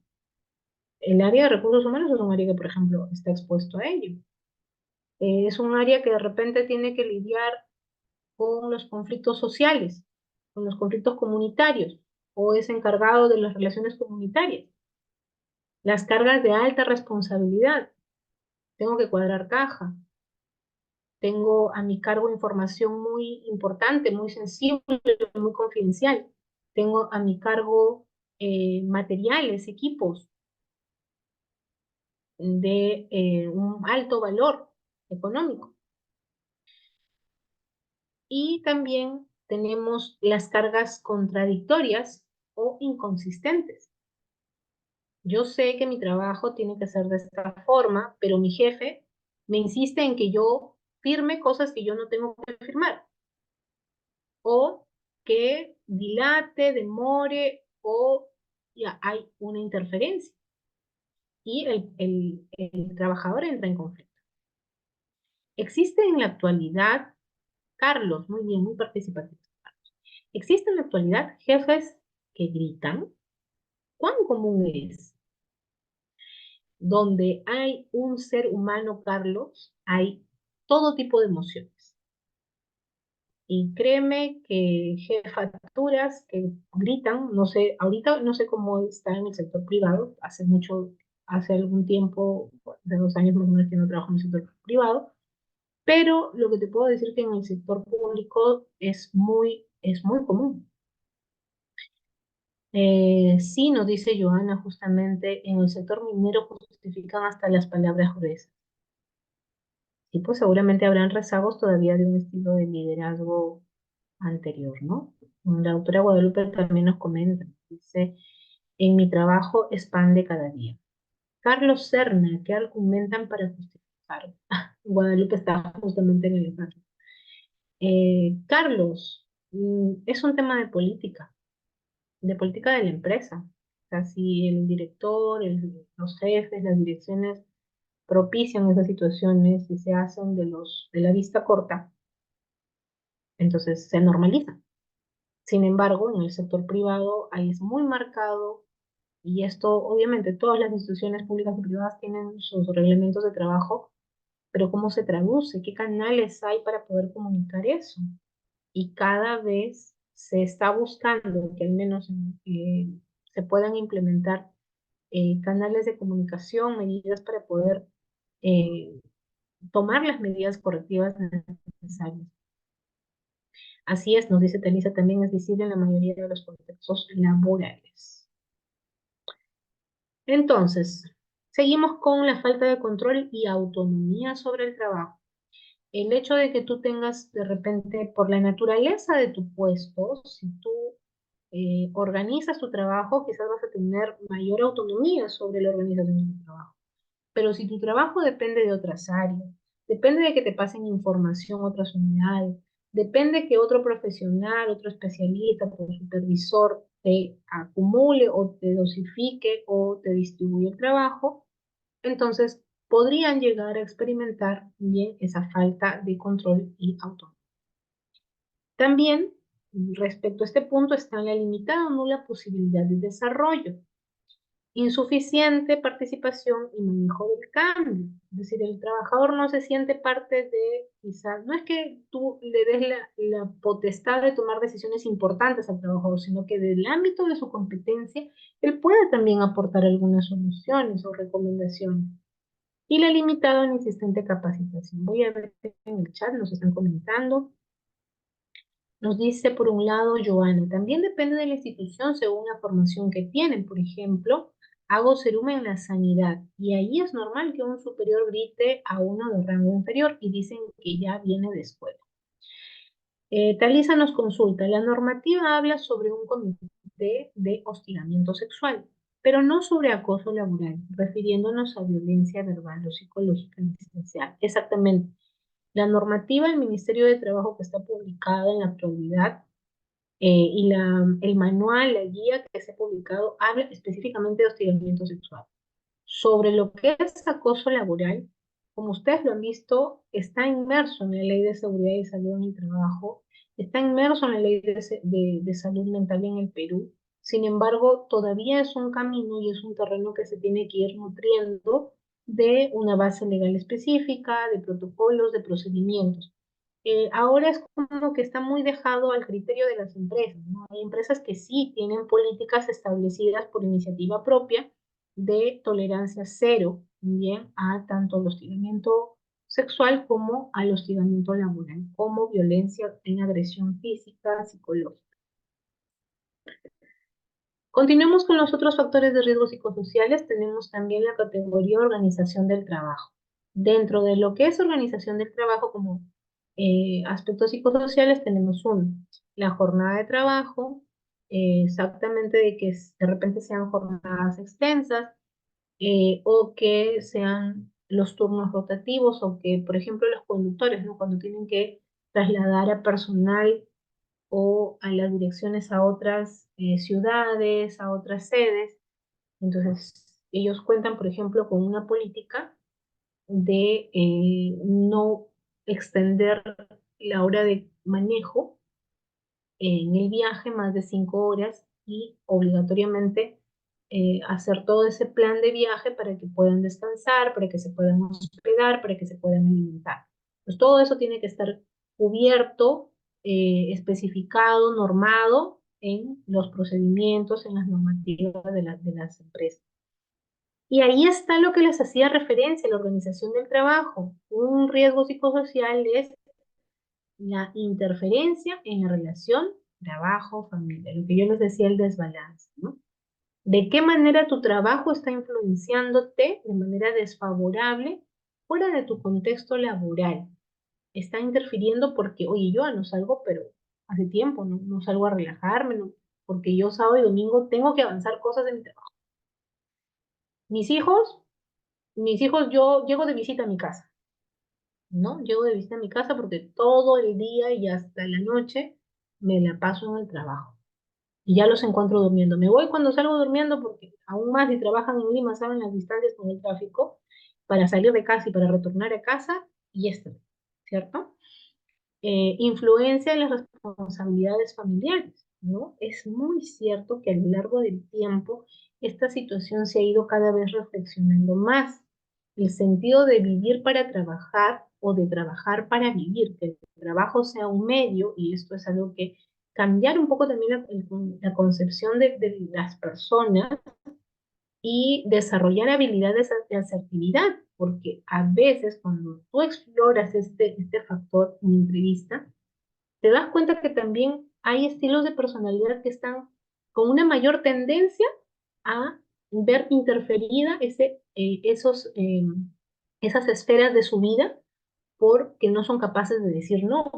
El área de recursos humanos es un área que, por ejemplo, está expuesto a ello. Es un área que de repente tiene que lidiar con los conflictos sociales, con los conflictos comunitarios, o es encargado de las relaciones comunitarias. Las cargas de alta responsabilidad. Tengo que cuadrar caja, tengo a mi cargo información muy importante, muy sensible, muy confidencial. Tengo a mi cargo materiales, equipos de un alto valor económico. Y también tenemos las cargas contradictorias o inconsistentes. Yo sé que mi trabajo tiene que ser de esta forma, pero mi jefe me insiste en que yo firme cosas que yo no tengo que firmar, o que dilate, demore, o ya hay una interferencia y el trabajador entra en conflicto. Existe en la actualidad, Carlos, muy bien, muy participativo. ¿Existe en la actualidad jefes que gritan? ¿Cuán común es? Donde hay un ser humano, Carlos, hay todo tipo de emociones. Y créeme que jefaturas que gritan, no sé, ahorita no sé cómo está en el sector privado, hace mucho, hace algún tiempo, de 2 años más o menos que no trabajo en el sector privado, pero lo que te puedo decir que en el sector público es muy común. Sí, nos dice Joana, justamente en el sector minero justifican hasta las palabras gruesas. Y pues seguramente habrán rezagos todavía de un estilo de liderazgo anterior, ¿no? La autora Guadalupe también nos comenta, dice, en mi trabajo es pan de cada día. Carlos Serna, ¿qué argumentan para justificar? Guadalupe está justamente en el ejemplo. Carlos, es un tema de política de la empresa. O sea, si el director, los jefes, las direcciones propician esas situaciones y se hacen de la vista corta, entonces se normaliza. Sin embargo, en el sector privado ahí es muy marcado y esto, obviamente, todas las instituciones públicas y privadas tienen sus reglamentos de trabajo, pero ¿cómo se traduce? ¿Qué canales hay para poder comunicar eso? Y cada vez se está buscando que al menos se puedan implementar canales de comunicación, medidas para poder eh, tomar las medidas correctivas necesarias. Así es, nos dice Telisa, también es visible en la mayoría de los contextos laborales. Entonces, seguimos con la falta de control y autonomía sobre el trabajo. El hecho de que tú tengas de repente, por la naturaleza de tu puesto, si tú organizas tu trabajo, quizás vas a tener mayor autonomía sobre la organización de tu trabajo. Pero si tu trabajo depende de otras áreas, depende de que te pasen información a otras unidades, depende que otro profesional, otro especialista, otro supervisor te acumule o te dosifique o te distribuya el trabajo, entonces podrían llegar a experimentar bien esa falta de control y autonomía. También, respecto a este punto, está la limitada o nula posibilidad de desarrollo, insuficiente participación y manejo del cambio. Es decir, el trabajador no se siente parte de, quizás, no es que tú le des la potestad de tomar decisiones importantes al trabajador, sino que del ámbito de su competencia, él puede también aportar algunas soluciones o recomendaciones. Y la limitada o inexistente capacitación. Voy a ver en el chat, nos están comentando. Nos dice por un lado Joana, también depende de la institución según la formación que tienen. Por ejemplo, hago cerumen en la sanidad y ahí es normal que un superior grite a uno de rango inferior y dicen que ya viene de escuela. Talisa nos consulta, la normativa habla sobre un comité de hostigamiento sexual, pero no sobre acoso laboral, refiriéndonos a violencia verbal o psicológica en esencial. Exactamente. La normativa del Ministerio de Trabajo que está publicada en la actualidad y el manual, la guía que se ha publicado, habla específicamente de hostigamiento sexual. Sobre lo que es acoso laboral, como ustedes lo han visto, está inmerso en la Ley de Seguridad y Salud en el Trabajo, está inmerso en la Ley de Salud Mental en el Perú. Sin embargo, todavía es un camino y es un terreno que se tiene que ir nutriendo de una base legal específica, de protocolos, de procedimientos. Ahora es como que está muy dejado al criterio de las empresas, ¿no? Hay empresas que sí tienen políticas establecidas por iniciativa propia de tolerancia cero, bien, a tanto al hostigamiento sexual como al hostigamiento laboral, como violencia en agresión física, psicológica. Continuemos con los otros factores de riesgo psicosociales. Tenemos también la categoría organización del trabajo. Dentro de lo que es organización del trabajo como aspectos psicosociales tenemos uno, la jornada de trabajo, exactamente de que de repente sean jornadas extensas o que sean los turnos rotativos o que, por ejemplo, los conductores, ¿no? Cuando tienen que trasladar a personal o a las direcciones a otras ciudades, a otras sedes. Entonces, ellos cuentan, por ejemplo, con una política de no extender la hora de manejo en el viaje más de 5 horas y obligatoriamente hacer todo ese plan de viaje para que puedan descansar, para que se puedan hospedar, para que se puedan alimentar. Pues todo eso tiene que estar cubierto, especificado, normado en los procedimientos, en las normativas de las empresas. Y ahí está lo que les hacía referencia, la organización del trabajo. Un riesgo psicosocial es la interferencia en la relación trabajo-familia, lo que yo les decía, el desbalance, ¿no? ¿De qué manera tu trabajo está influenciándote de manera desfavorable fuera de tu contexto laboral? Está interfiriendo porque, oye, yo no salgo, pero hace tiempo, no salgo a relajarme, ¿no? Porque yo sábado y domingo tengo que avanzar cosas en mi trabajo. Mis hijos, yo llego de visita a mi casa, ¿no? Llego de visita a mi casa porque todo el día y hasta la noche me la paso en el trabajo. Y ya los encuentro durmiendo. Me voy cuando salgo durmiendo porque aún más si trabajan en Lima, saben las distancias con el tráfico, para salir de casa y para retornar a casa, y esto, ¿cierto? Influencia en las responsabilidades familiares, ¿no? Es muy cierto que a lo largo del tiempo esta situación se ha ido cada vez reflexionando más. El sentido de vivir para trabajar o de trabajar para vivir, que el trabajo sea un medio, y esto es algo que cambiar un poco también la concepción de las personas y desarrollar habilidades de asertividad, porque a veces cuando tú exploras este factor en entrevista, te das cuenta que también hay estilos de personalidad que están con una mayor tendencia a ver interferida esas esferas de su vida porque no son capaces de decir no,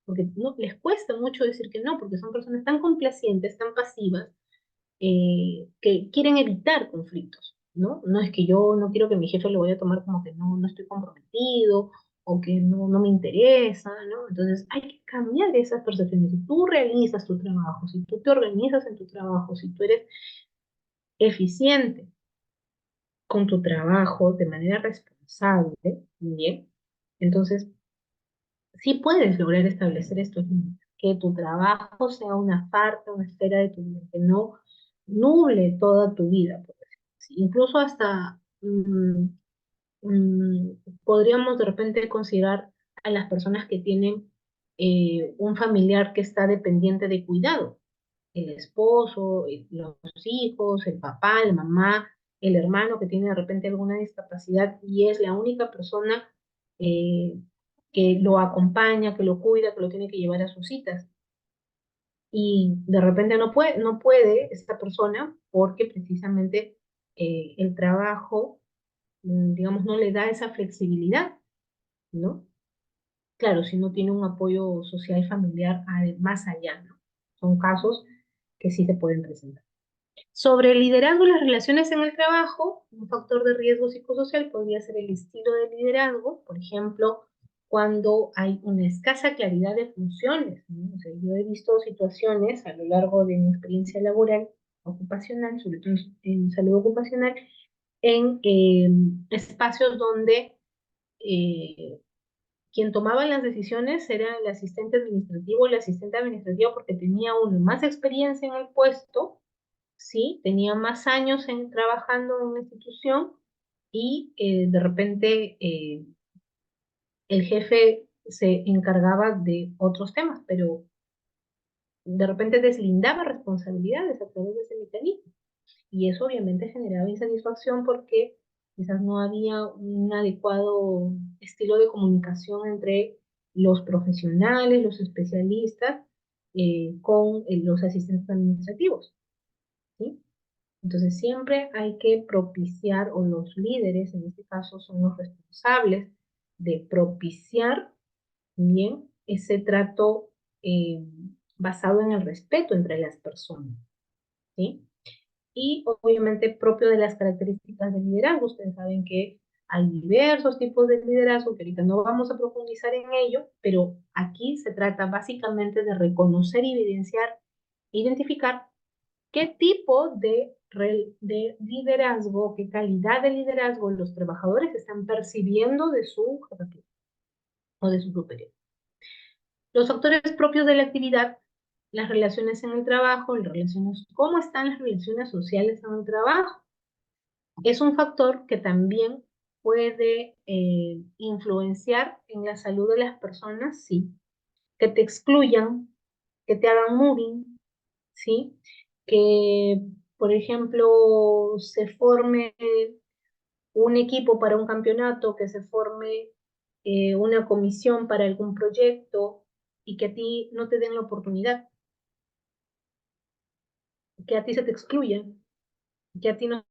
porque no, les cuesta mucho decir que no, porque son personas tan complacientes, tan pasivas, que quieren evitar conflictos, ¿no? No es que yo no quiero que mi jefe lo vaya a tomar como que no estoy comprometido o que no me interesa, ¿no? Entonces hay que cambiar esas percepciones. Si tú realizas tu trabajo, si tú te organizas en tu trabajo, si tú eres eficiente con tu trabajo de manera responsable, bien, entonces sí puedes lograr establecer estos límites, que tu trabajo sea una parte, una esfera de tu vida, que no nuble toda tu vida, por decirlo así. Incluso hasta mm, podríamos de repente considerar a las personas que tienen un familiar que está dependiente de cuidado, el esposo, los hijos, el papá, la mamá, el hermano que tiene de repente alguna discapacidad y es la única persona eh, que lo acompaña, que lo cuida, que lo tiene que llevar a sus citas. Y de repente no puede esta persona porque precisamente el trabajo, digamos, no le da esa flexibilidad, ¿no? Claro, si no tiene un apoyo social y familiar más allá, ¿no? Son casos que sí se pueden presentar. Sobre el liderazgo y las relaciones en el trabajo, un factor de riesgo psicosocial podría ser el estilo de liderazgo, por ejemplo, cuando hay una escasa claridad de funciones, ¿no? O sea, yo he visto situaciones a lo largo de mi experiencia laboral, ocupacional, sobre todo en salud ocupacional, en espacios donde eh, quien tomaba las decisiones era el asistente administrativo o el asistente administrativo porque tenía uno más experiencia en el puesto, ¿sí? Tenía más años trabajando en una institución y de repente el jefe se encargaba de otros temas, pero de repente deslindaba responsabilidades a través de ese mecanismo. Y eso obviamente generaba insatisfacción porque quizás no había un adecuado estilo de comunicación entre los profesionales, los especialistas, con los asistentes administrativos, ¿sí? Entonces siempre hay que propiciar, o los líderes en este caso son los responsables de propiciar bien ese trato eh, basado en el respeto entre las personas, ¿sí? Y obviamente propio de las características del liderazgo. Ustedes saben que hay diversos tipos de liderazgo, que ahorita no vamos a profundizar en ello, pero aquí se trata básicamente de reconocer y evidenciar, identificar qué tipo de liderazgo, qué calidad de liderazgo los trabajadores están percibiendo de su jefatura o de su superior. Los factores propios de la actividad, las relaciones en el trabajo, cómo están las relaciones sociales en el trabajo. Es un factor que también puede influenciar en la salud de las personas, sí. Que te excluyan, que te hagan moving, ¿sí? Que, por ejemplo, se forme un equipo para un campeonato, que se forme una comisión para algún proyecto y que a ti no te den la oportunidad, que a ti se te excluya, que a ti no